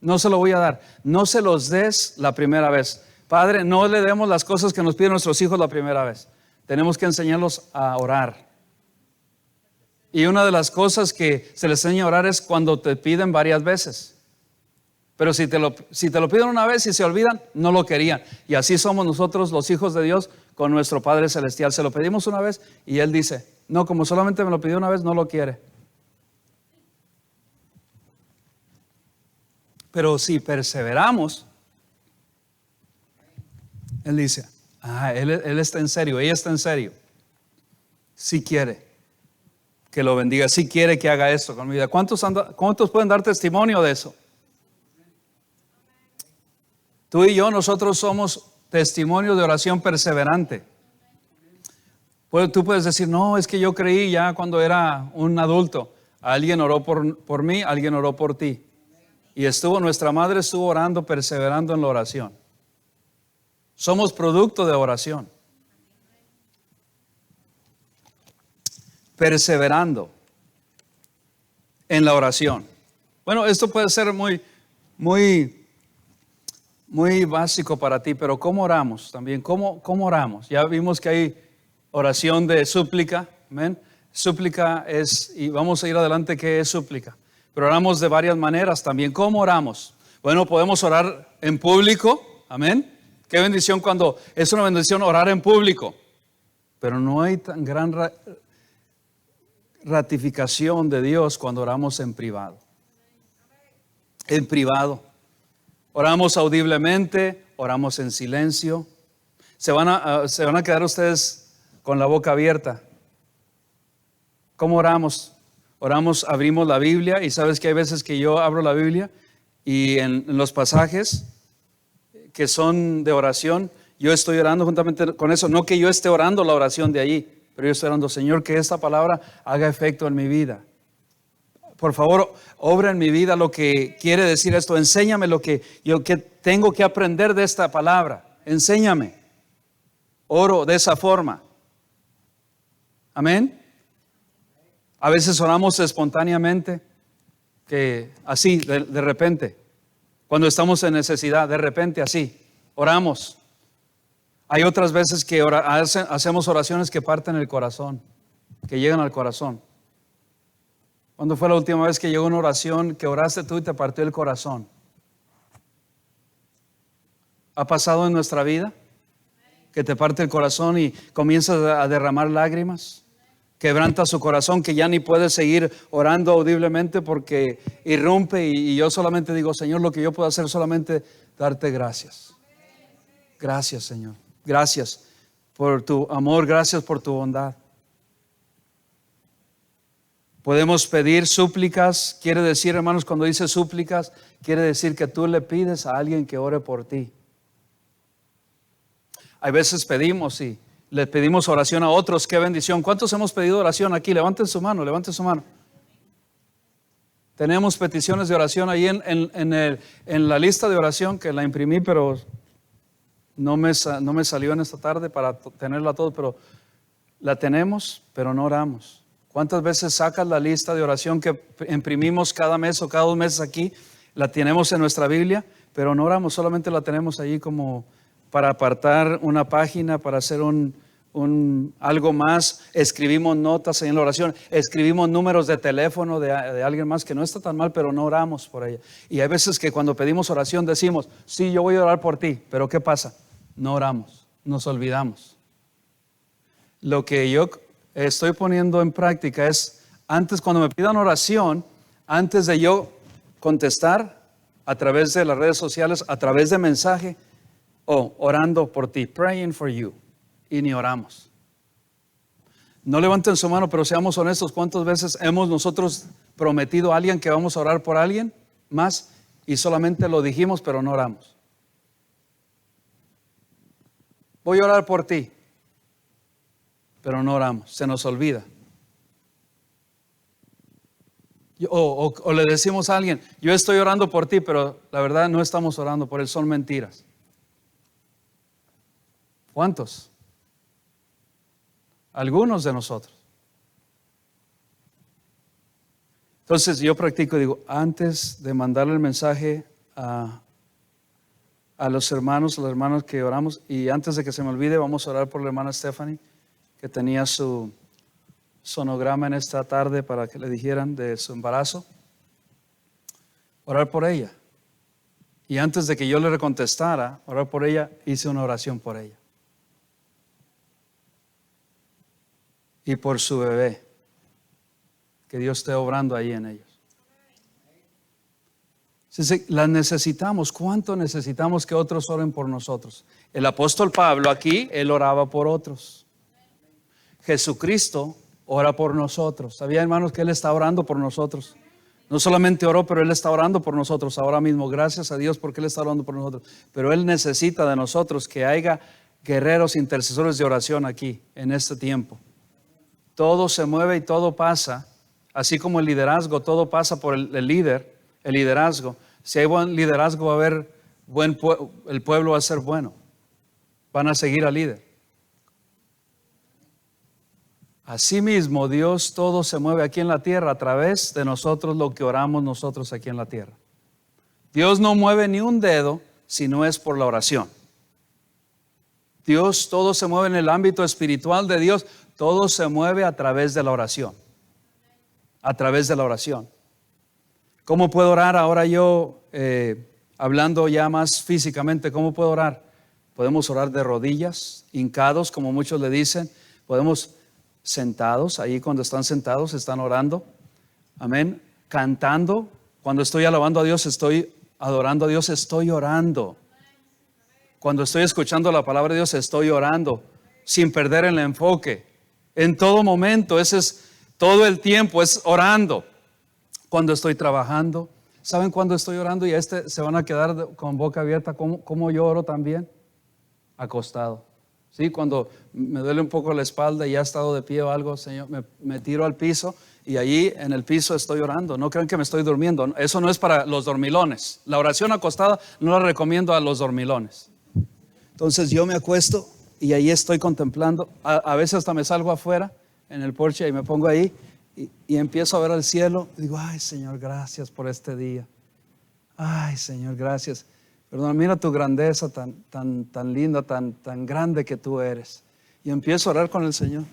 No se lo voy a dar. No se los des la primera vez. Padre, no le demos las cosas que nos piden nuestros hijos la primera vez. Tenemos que enseñarlos a orar. Y una de las cosas que se les enseña a orar es cuando te piden varias veces. Pero si te lo piden una vez y se olvidan, no lo querían. Y así somos nosotros los hijos de Dios con nuestro Padre Celestial. Se lo pedimos una vez y Él dice, no, como solamente me lo pidió una vez, no lo quiere. Pero si perseveramos, Él dice, Él está en serio, ella está en serio. Si quiere que lo bendiga, si quiere que haga esto con mi vida. ¿Cuántos pueden dar testimonio de eso? Tú y yo, nosotros somos testimonio de oración perseverante. Tú puedes decir, no, es que yo creí ya cuando era un adulto. Alguien oró por mí, alguien oró por ti. Y nuestra madre estuvo orando, perseverando en la oración. Somos producto de oración. Perseverando en la oración. Bueno, esto puede ser muy básico para ti, pero ¿cómo oramos también? ¿Cómo oramos? Ya vimos que hay oración de súplica, amén. Súplica y vamos a ir adelante, ¿qué es súplica? Pero oramos de varias maneras también. ¿Cómo oramos? Bueno, podemos orar en público, amén. Qué bendición cuando es una bendición orar en público, pero no hay tan gran ratificación de Dios cuando oramos en privado. En privado. Oramos audiblemente, oramos en silencio. Se van a quedar ustedes con la boca abierta. ¿Cómo oramos? Abrimos la Biblia y sabes que hay veces que yo abro la Biblia y en los pasajes que son de oración, yo estoy orando juntamente con eso. No que yo esté orando la oración de allí, pero yo estoy orando, Señor, que esta palabra haga efecto en mi vida. Por favor, obra en mi vida lo que quiere decir esto. Enséñame lo que yo tengo que aprender de esta palabra. Enséñame. Oro de esa forma. Amén. A veces oramos espontáneamente, que así, de repente, cuando estamos en necesidad, de repente así, oramos. Hay otras veces que hacemos oraciones que parten el corazón, que llegan al corazón. ¿Cuándo fue la última vez que llegó una oración que oraste tú y te partió el corazón? ¿Ha pasado en nuestra vida? Que te parte el corazón y comienzas a derramar lágrimas. Quebranta su corazón, que ya ni puede seguir orando audiblemente porque irrumpe y yo solamente digo, Señor, lo que yo puedo hacer es solamente darte gracias. Gracias, Señor. Gracias por tu amor, gracias por tu bondad. Podemos pedir súplicas. Quiere decir, hermanos, cuando dice súplicas, quiere decir que tú le pides a alguien que ore por ti. Hay veces pedimos y le pedimos oración a otros. Qué bendición. ¿Cuántos hemos pedido oración aquí? Levanten su mano, levanten su mano. Tenemos peticiones de oración ahí en la lista de oración que la imprimí, pero no me salió en esta tarde para tenerla todo, pero la tenemos, pero no oramos. ¿Cuántas veces sacas la lista de oración que imprimimos cada mes o cada 2 meses aquí? La tenemos en nuestra Biblia, pero no oramos, solamente la tenemos ahí como para apartar una página, para hacer algo más. Escribimos notas en la oración, escribimos números de teléfono de alguien más, que no está tan mal, pero no oramos por ella. Y hay veces que cuando pedimos oración decimos, sí, yo voy a orar por ti, pero ¿qué pasa? No oramos, nos olvidamos. Lo que yo estoy poniendo en práctica es, antes cuando me pidan oración, antes de yo contestar a través de las redes sociales, a través de mensaje, orando por ti, praying for you, y ni oramos. No levanten su mano, pero seamos honestos, ¿cuántas veces hemos nosotros prometido a alguien que vamos a orar por alguien más y solamente lo dijimos, pero no oramos? Voy a orar por ti, pero no oramos, se nos olvida. O le decimos a alguien, yo estoy orando por ti, pero la verdad no estamos orando por él, son mentiras. ¿Cuántos? Algunos de nosotros. Entonces yo practico, digo, antes de mandarle el mensaje a los hermanos, las hermanas que oramos, y antes de que se me olvide, vamos a orar por la hermana Stephanie, que tenía su sonograma en esta tarde para que le dijeran de su embarazo. Orar por ella. Y antes de que yo le contestara, orar por ella, hice una oración por ella. Y por su bebé. Que Dios esté obrando ahí en ellos. Sí, las necesitamos. ¿Cuánto necesitamos que otros oren por nosotros? El apóstol Pablo aquí, él oraba por otros. Jesucristo ora por nosotros. ¿Sabía, hermanos, que Él está orando por nosotros? No solamente oró, pero Él está orando por nosotros ahora mismo. Gracias a Dios porque Él está orando por nosotros. Pero Él necesita de nosotros que haya guerreros intercesores de oración aquí en este tiempo. Todo se mueve y todo pasa, así como el liderazgo, todo pasa por el líder, el liderazgo. Si hay buen liderazgo, va a haber el pueblo va a ser bueno. Van a seguir al líder. Asimismo, Dios todo se mueve aquí en la tierra a través de nosotros, lo que oramos nosotros aquí en la tierra. Dios no mueve ni un dedo si no es por la oración. Dios todo se mueve en el ámbito espiritual de Dios, todo se mueve a través de la oración. A través de la oración. ¿Cómo puedo orar ahora yo, hablando ya más físicamente, cómo puedo orar? Podemos orar de rodillas, hincados, como muchos le dicen. Podemos sentados, ahí cuando están sentados están orando, amén, cantando. Cuando estoy alabando a Dios, estoy adorando a Dios, estoy orando. Cuando estoy escuchando la palabra de Dios, estoy orando, sin perder el enfoque. En todo momento, ese es todo el tiempo, es orando. Cuando estoy trabajando, ¿saben cuando estoy orando? Y se van a quedar con boca abierta, ¿cómo yo oro también? Acostado. Sí, cuando me duele un poco la espalda y ya he estado de pie o algo, Señor, me tiro al piso y allí en el piso estoy orando. No crean que me estoy durmiendo. Eso no es para los dormilones. La oración acostada no la recomiendo a los dormilones. Entonces yo me acuesto y ahí estoy contemplando. A veces hasta me salgo afuera en el porche y me pongo ahí y empiezo a ver al cielo. Y digo, ay, Señor, gracias por este día. Ay, Señor, gracias. Perdón, mira tu grandeza tan linda, tan grande que tú eres. Y empiezo a orar con el Señor,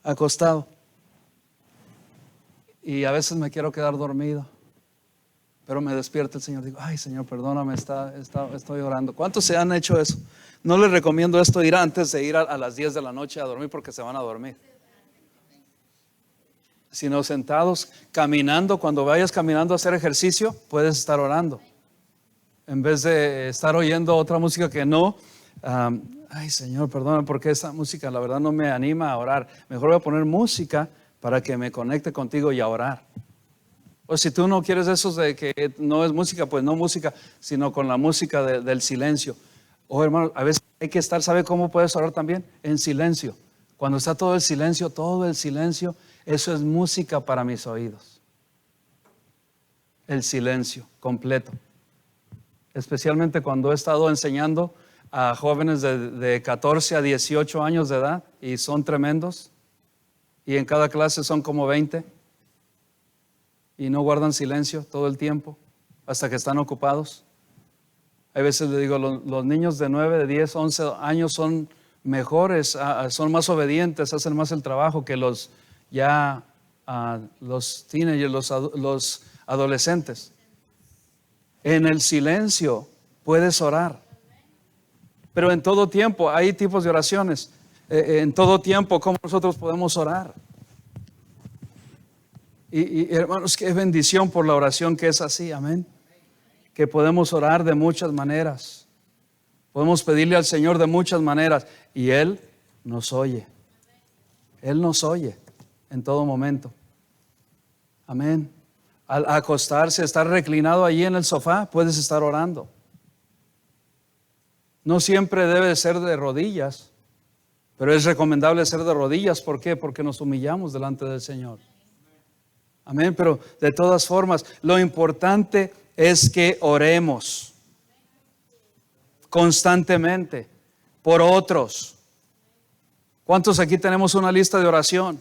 acostado. Y a veces me quiero quedar dormido, pero me despierta el Señor. Digo, ay, Señor, perdóname, estoy orando. ¿Cuántos se han hecho eso? No les recomiendo esto ir antes de ir a las 10 de la noche a dormir porque se van a dormir. Sino sentados, caminando. Cuando vayas caminando a hacer ejercicio, puedes estar orando. En vez de estar oyendo otra música que no, ay, Señor, perdóname porque esa música la verdad no me anima a orar. Mejor voy a poner música para que me conecte contigo y a orar. O si tú no quieres eso de que no es música, pues no música, sino con la música del silencio. Oh, hermano, a veces hay que estar, ¿sabe cómo puedes orar también? En silencio. Cuando está todo el silencio, eso es música para mis oídos. El silencio completo. Especialmente cuando he estado enseñando a jóvenes de 14 a 18 años de edad y son tremendos y en cada clase son como 20 y no guardan silencio todo el tiempo. hasta que están ocupados. Hay veces le digo, los niños de 9, de 10, 11 años son mejores, son más obedientes, hacen más el trabajo que los teenagers, los adolescentes. En el silencio puedes orar. Pero en todo tiempo hay tipos de oraciones. En todo tiempo, ¿cómo nosotros podemos orar? Y hermanos, qué bendición por la oración que es así, amén. Que podemos orar de muchas maneras. Podemos pedirle al Señor de muchas maneras. Y Él nos oye. Él nos oye en todo momento. Amén. Al acostarse, estar reclinado allí en el sofá, puedes estar orando. No siempre debe ser de rodillas, pero es recomendable ser de rodillas. ¿Por qué? Porque nos humillamos delante del Señor. Amén, pero de todas formas, lo importante es que oremos constantemente por otros. ¿Cuántos aquí tenemos una lista de oración?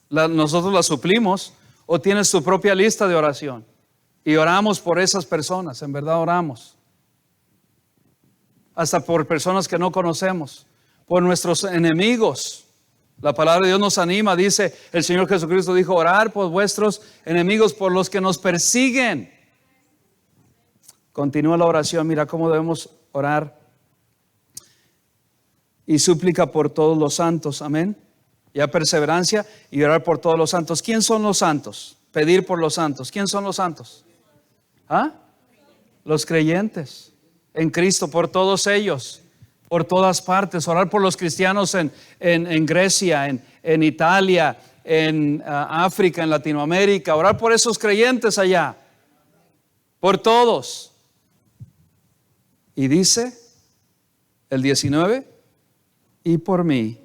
Nosotros la suplimos, o tienes tu propia lista de oración y oramos por esas personas. En verdad oramos. Hasta por personas que no conocemos, por nuestros enemigos. La palabra de Dios nos anima, dice el Señor Jesucristo, dijo, orar por vuestros enemigos, por los que nos persiguen. Continúa la oración, mira cómo debemos orar. Y súplica por todos los santos, amén. Ya perseverancia y orar por todos los santos. ¿Quién son los santos? Pedir por los santos. ¿Quién son los santos? ¿Ah? Los creyentes en Cristo, por todos ellos, por todas partes. Orar por los cristianos en Grecia, en Italia, en África, en Latinoamérica. Orar por esos creyentes allá, por todos. Y dice el 19, y por mí.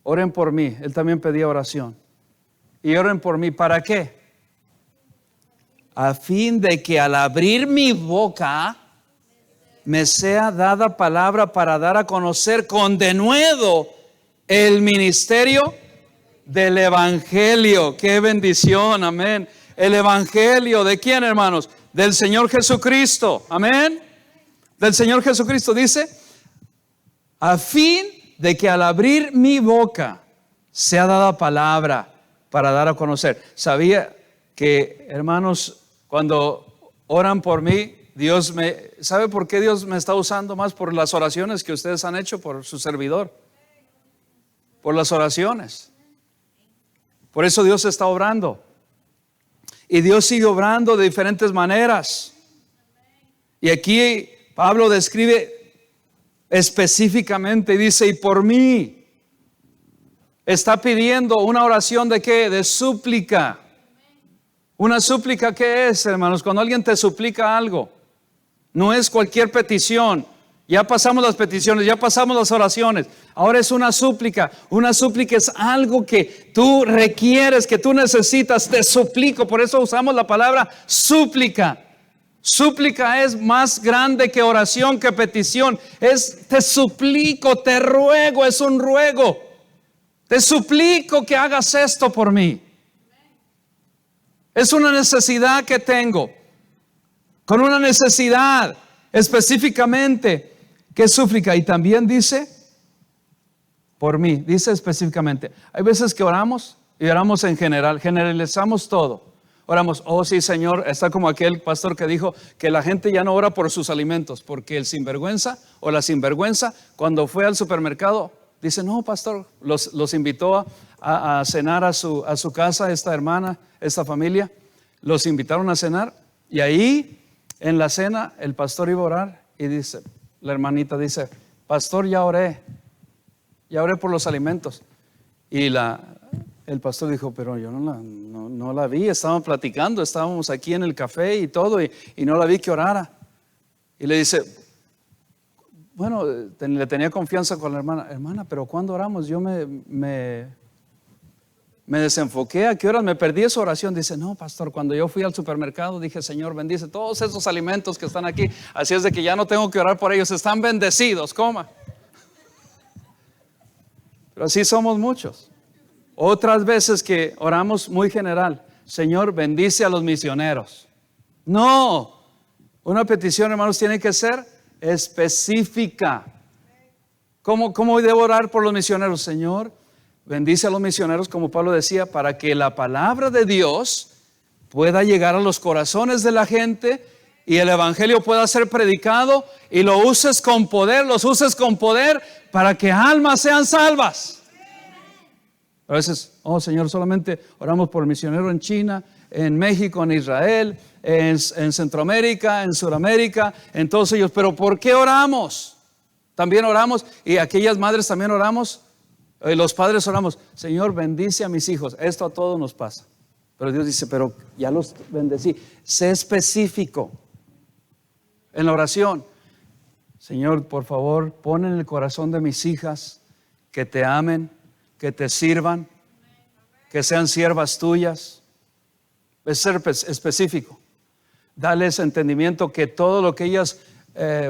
Oren por mí. Él también pedía oración. Y oren por mí. ¿Para qué? A fin de que al abrir mi boca me sea dada palabra para dar a conocer con denuedo el ministerio del Evangelio. ¡Qué bendición! Amén. El Evangelio, ¿de quién, hermanos? Del Señor Jesucristo. Amén. Del Señor Jesucristo dice, a fin de que al abrir mi boca sea dada palabra para dar a conocer. Sabía que, hermanos, cuando oran por mí, ¿sabe por qué Dios me está usando más? Por las oraciones que ustedes han hecho por su servidor. Por las oraciones. Por eso Dios está obrando. Y Dios sigue obrando de diferentes maneras. Y aquí Pablo describe específicamente, dice, y por mí. Está pidiendo una oración ¿de qué? De súplica. Una súplica, ¿qué es, hermanos? Cuando alguien te suplica algo, no es cualquier petición. Ya pasamos las peticiones, ya pasamos las oraciones. Ahora es una súplica. Una súplica es algo que tú requieres, que tú necesitas. Te suplico. Por eso usamos la palabra súplica. Súplica es más grande que oración, que petición. Es te suplico, te ruego, es un ruego. Te suplico que hagas esto por mí. Es una necesidad que tengo. Con una necesidad específicamente que súplica. Y también dice por mí, dice específicamente. Hay veces que oramos y oramos en general, generalizamos todo. Oramos, oh sí, Señor, está como aquel pastor que dijo que la gente ya no ora por sus alimentos, porque el sinvergüenza o la sinvergüenza, cuando fue al supermercado, dice, no, pastor, los invitó a cenar a su casa, esta hermana, esta familia, los invitaron a cenar, y ahí en la cena el pastor iba a orar, y dice, la hermanita dice, pastor, ya oré por los alimentos, y el pastor dijo, pero yo no la vi, estábamos platicando, estábamos aquí en el café y todo, y no la vi que orara. Y le dice, bueno, le tenía confianza con la hermana, pero cuando oramos yo me desenfoqué, ¿a qué horas me perdí esa oración? Dice, no, pastor, cuando yo fui al supermercado dije, Señor, bendice todos esos alimentos que están aquí, así es de que ya no tengo que orar por ellos, están bendecidos, coma. Pero así somos muchos. Otras veces que oramos muy general, Señor, bendice a los misioneros. No, una petición, hermanos, tiene que ser específica. ¿Cómo debo orar por los misioneros? Señor, bendice a los misioneros, como Pablo decía, para que la palabra de Dios pueda llegar a los corazones de la gente y el evangelio pueda ser predicado, y lo uses con poder, los uses con poder para que almas sean salvas. A veces, Señor, solamente oramos por el misionero en China, en México, en Israel, en Centroamérica, en Sudamérica, en todos ellos. Pero ¿por qué oramos? También oramos, y aquellas madres también oramos, y los padres oramos, Señor, bendice a mis hijos. Esto a todos nos pasa. Pero Dios dice, pero ya los bendecí. Sé específico en la oración. Señor, por favor, pon en el corazón de mis hijas que te amen, que te sirvan, que sean siervas tuyas. Es ser específico. Dales entendimiento que todo lo que ellas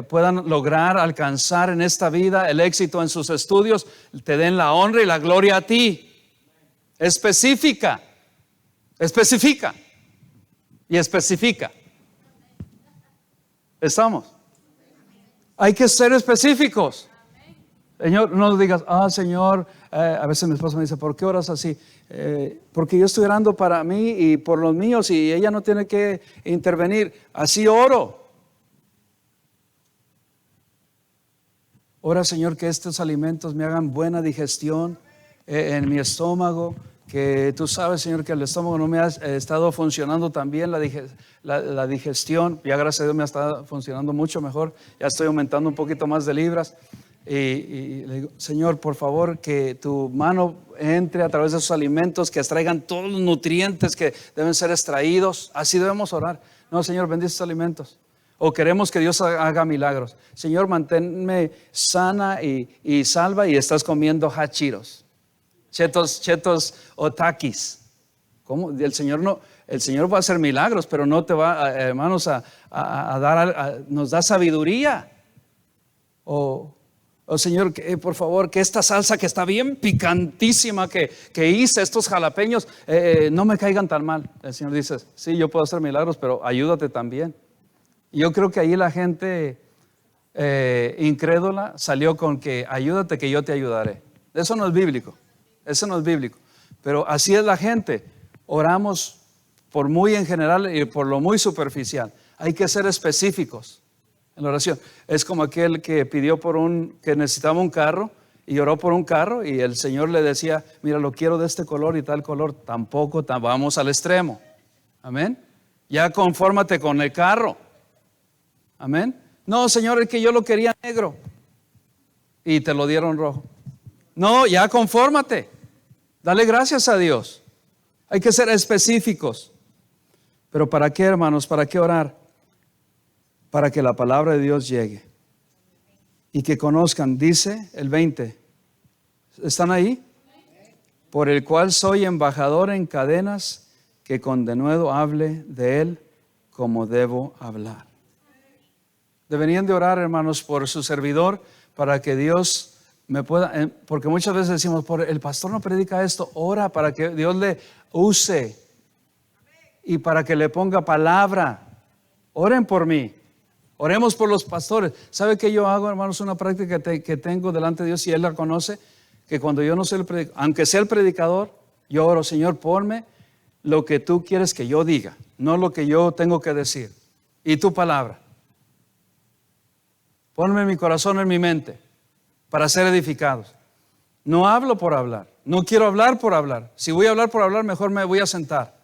puedan lograr, alcanzar en esta vida, el éxito en sus estudios, te den la honra y la gloria a ti. Especifica y especifica. ¿Estamos? Hay que ser específicos. Señor, no digas, Señor, a veces mi esposa me dice, ¿por qué oras así? Porque yo estoy orando para mí y por los míos, y ella no tiene que intervenir. Así oro. Ora, Señor, que estos alimentos me hagan buena digestión en mi estómago, que tú sabes, Señor, que el estómago no me ha estado funcionando tan bien, la digestión, ya gracias a Dios me ha estado funcionando mucho mejor, ya estoy aumentando un poquito más de libras, y le digo, Señor, por favor, que tu mano entre a través de esos alimentos, que extraigan todos los nutrientes que deben ser extraídos. Así debemos orar. No, Señor, bendice esos alimentos. O queremos que Dios haga milagros. Señor, manténme sana y salva, y estás comiendo hachiros, chetos o taquis. ¿Cómo? El Señor va a hacer milagros, pero no te va, hermanos, a dar, nos da sabiduría. O Señor, por favor, que esta salsa que está bien picantísima que hice, estos jalapeños, no me caigan tan mal. El Señor dice, sí, yo puedo hacer milagros, pero ayúdate también. Yo creo que ahí la gente incrédula salió con que ayúdate que yo te ayudaré. Eso no es bíblico. Eso no es bíblico. Pero así es la gente. Oramos por muy en general y por lo muy superficial. Hay que ser específicos en la oración. Es como aquel que pidió que necesitaba un carro y oró por un carro, y el Señor le decía, mira, lo quiero de este color y tal color. Tampoco vamos al extremo. Amén. Ya confórmate con el carro. Amén. No, Señor, es que yo lo quería negro y te lo dieron rojo. No, ya confórmate. Dale gracias a Dios. Hay que ser específicos. Pero ¿para qué, hermanos? ¿Para qué orar? Para que la palabra de Dios llegue y que conozcan. Dice el 20. ¿Están ahí? Por el cual soy embajador en cadenas, que con denuedo hable de él como debo hablar. Deberían de orar, hermanos, por su servidor, para que Dios me pueda, porque muchas veces decimos, el pastor no predica esto. Ora para que Dios le use y para que le ponga palabra. Oren por mí. Oremos por los pastores. ¿Sabe qué yo hago, hermanos? Una práctica que tengo delante de Dios, y Él la conoce, que cuando yo no soy el predicador, aunque sea el predicador, yo oro, Señor, ponme lo que tú quieres que yo diga, no lo que yo tengo que decir. Y tu palabra. Ponme en mi corazón, en mi mente, para ser edificados. No hablo por hablar. No quiero hablar por hablar. Si voy a hablar por hablar, mejor me voy a sentar.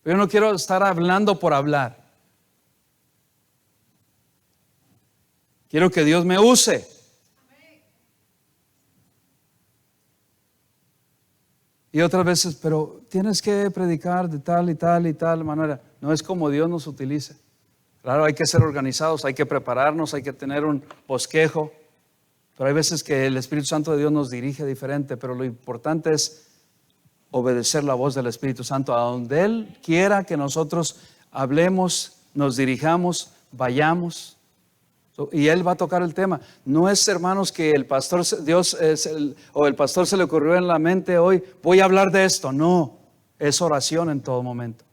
Yo no quiero estar hablando por hablar. Quiero que Dios me use. Y otras veces, pero tienes que predicar de tal y tal y tal manera. No es como Dios nos utilice. Claro, hay que ser organizados, hay que prepararnos, hay que tener un bosquejo. Pero hay veces que el Espíritu Santo de Dios nos dirige diferente. Pero lo importante es obedecer la voz del Espíritu Santo a donde Él quiera que nosotros hablemos, nos dirijamos, vayamos. Y Él va a tocar el tema. No es, hermanos, que el pastor, el pastor se le ocurrió en la mente hoy, voy a hablar de esto. No, es oración en todo momento.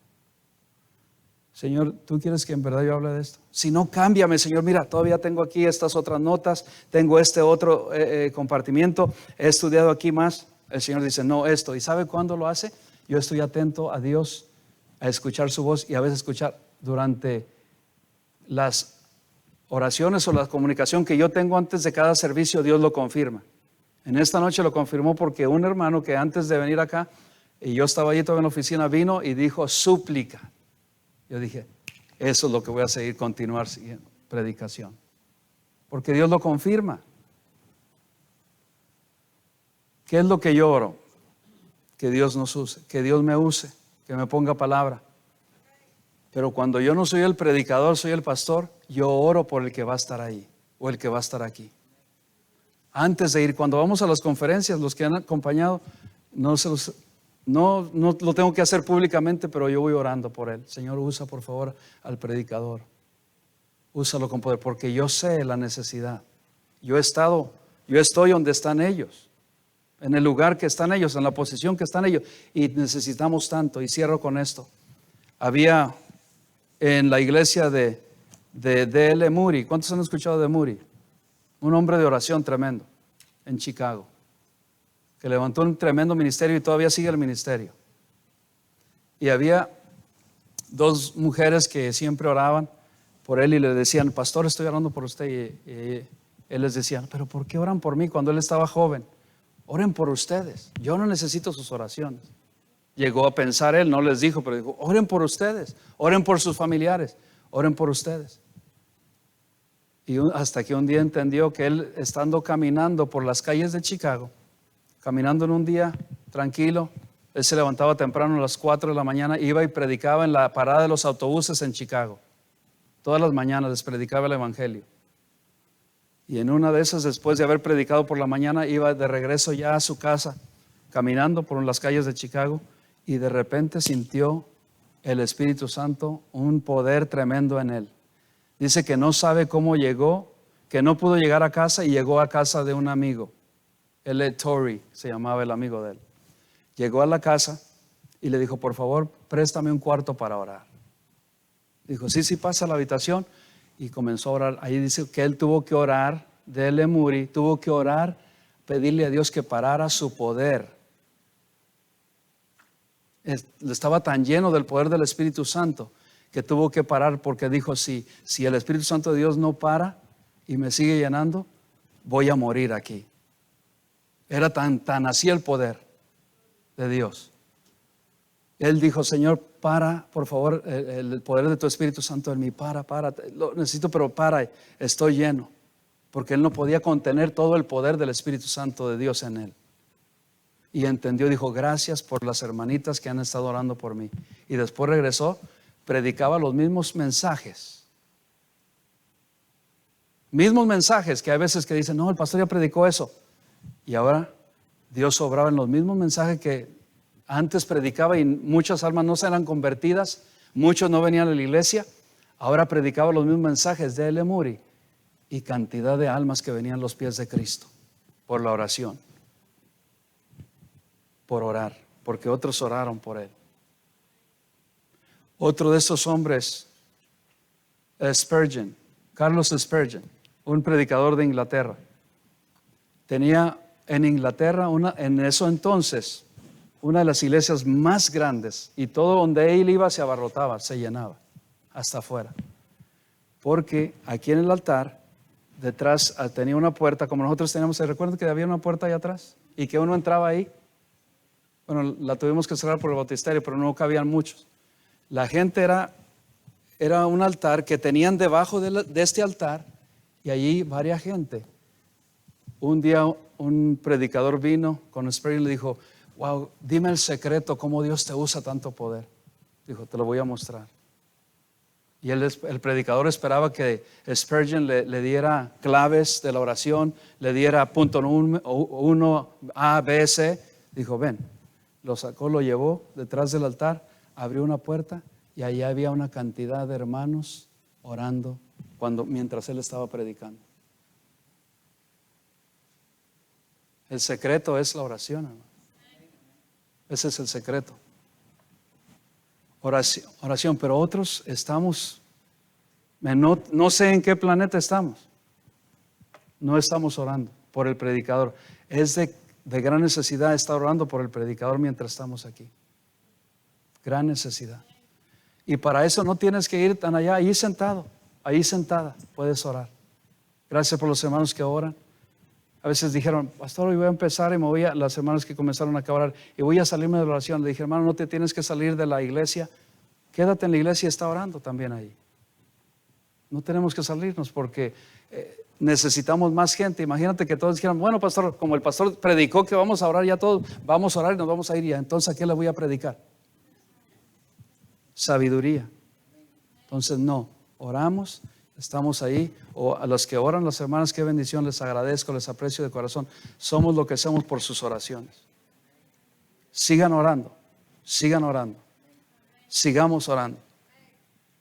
Señor, ¿tú quieres que en verdad yo hable de esto? Si no, cámbiame, Señor. Mira, todavía tengo aquí estas otras notas, tengo este otro compartimiento, he estudiado aquí más. El Señor dice, no, esto. ¿Y sabe cuándo lo hace? Yo estoy atento a Dios, a escuchar su voz y a veces escuchar durante las oraciones o la comunicación que yo tengo antes de cada servicio, Dios lo confirma. En esta noche lo confirmó porque un hermano que antes de venir acá, y yo estaba allí todavía en la oficina, vino y dijo súplica. Yo dije, eso es lo que voy a seguir, continuar siguiendo, predicación. Porque Dios lo confirma. ¿Qué es lo que yo oro? Que Dios nos use, que Dios me use, que me ponga palabra. Pero cuando yo no soy el predicador, soy el pastor, yo oro por el que va a estar ahí o el que va a estar aquí. Antes de ir, cuando vamos a las conferencias, los que han acompañado, no lo tengo que hacer públicamente, pero yo voy orando por él. Señor, usa por favor al predicador. Úsalo con poder, porque yo sé la necesidad. Yo estoy donde están ellos, en el lugar que están ellos, en la posición que están ellos, y necesitamos tanto. Y cierro con esto. Había en la iglesia de D.L. Moody, ¿cuántos han escuchado de Moody? Un hombre de oración tremendo en Chicago, que levantó un tremendo ministerio y todavía sigue el ministerio. Y había dos mujeres que siempre oraban por él y le decían, pastor, estoy orando por usted. Y él les decía, pero ¿por qué oran por mí cuando él estaba joven? Oren por ustedes, yo no necesito sus oraciones. Llegó a pensar él, no les dijo, pero dijo, oren por ustedes, oren por sus familiares, oren por ustedes. Y hasta que un día entendió que él, estando caminando por las calles de Chicago, caminando en un día tranquilo, él se levantaba temprano a las 4 de la mañana, iba y predicaba en la parada de los autobuses en Chicago. Todas las mañanas les predicaba el evangelio. Y en una de esas, después de haber predicado por la mañana, iba de regreso ya a su casa, caminando por las calles de Chicago, y de repente sintió el Espíritu Santo, un poder tremendo en él. Dice que no sabe cómo llegó, que no pudo llegar a casa y llegó a casa de un amigo. L. Torrey se llamaba el amigo de él. Llegó a la casa y le dijo, por favor, préstame un cuarto para orar. Dijo, sí, pasa a la habitación. Y comenzó a orar. Ahí dice que él tuvo que orar, D.L. Moody, tuvo que orar, pedirle a Dios que parara su poder. Estaba tan lleno del poder del Espíritu Santo que tuvo que parar porque dijo, si el Espíritu Santo de Dios no para y me sigue llenando, voy a morir aquí. Era tan así el poder de Dios. Él dijo, Señor, para, por favor, el poder de tu Espíritu Santo en mí, para, lo necesito, pero para, estoy lleno. Porque él no podía contener todo el poder del Espíritu Santo de Dios en él. Y entendió, dijo, gracias por las hermanitas que han estado orando por mí. Y después regresó, predicaba los mismos mensajes. Mismos mensajes que hay veces que dicen, no, el pastor ya predicó eso. Y ahora Dios obraba en los mismos mensajes que antes predicaba y muchas almas no se eran convertidas, muchos no venían a la iglesia. Ahora predicaba los mismos mensajes de L. Moody y cantidad de almas que venían a los pies de Cristo por la oración, por orar, porque otros oraron por él. Otro de estos hombres, Spurgeon, Carlos Spurgeon, un predicador de Inglaterra. Tenía en Inglaterra, en eso entonces, una de las iglesias más grandes, y todo donde él iba se abarrotaba, se llenaba, hasta afuera. Porque aquí en el altar, detrás tenía una puerta, como nosotros teníamos, ¿se recuerdan que había una puerta allá atrás? Y que uno entraba ahí. Bueno, la tuvimos que cerrar por el bautisterio, pero no cabían muchos. La gente era un altar que tenían debajo de este altar, y allí varia gente. Un día un predicador vino con Spurgeon y le dijo, wow, dime el secreto, cómo Dios te usa tanto poder. Dijo, te lo voy a mostrar. Y el predicador esperaba que Spurgeon le diera claves de la oración, le diera punto 1, A, B, C. Dijo, ven, lo sacó, lo llevó detrás del altar, abrió una puerta y allí había una cantidad de hermanos orando mientras él estaba predicando. El secreto es la oración, hermano. Ese es el secreto. oración, pero otros estamos, no sé en qué planeta estamos. No estamos orando por el predicador. Es de gran necesidad estar orando por el predicador mientras estamos aquí. Gran necesidad. Y para eso no tienes que ir tan allá, ahí sentado, ahí sentada, puedes orar. Gracias por los hermanos que oran. A veces dijeron, pastor, hoy voy a empezar y me voy a, las hermanas que comenzaron a orar, y voy a salirme de la oración. Le dije, hermano, no te tienes que salir de la iglesia, quédate en la iglesia y está orando también ahí. No tenemos que salirnos porque necesitamos más gente. Imagínate que todos dijeran, bueno, pastor, como el pastor predicó que vamos a orar ya todos, vamos a orar y nos vamos a ir ya. Entonces, ¿a qué le voy a predicar? Sabiduría. Entonces, no, oramos, estamos ahí. O a los que oran, las hermanas, qué bendición, les agradezco, les aprecio de corazón. Somos lo que somos por sus oraciones. Sigan orando, sigan orando, sigamos orando.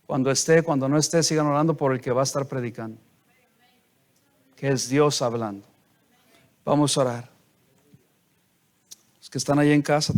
Cuando esté, cuando no esté, sigan orando por el que va a estar predicando, que es Dios hablando. Vamos a orar. Los que están ahí en casa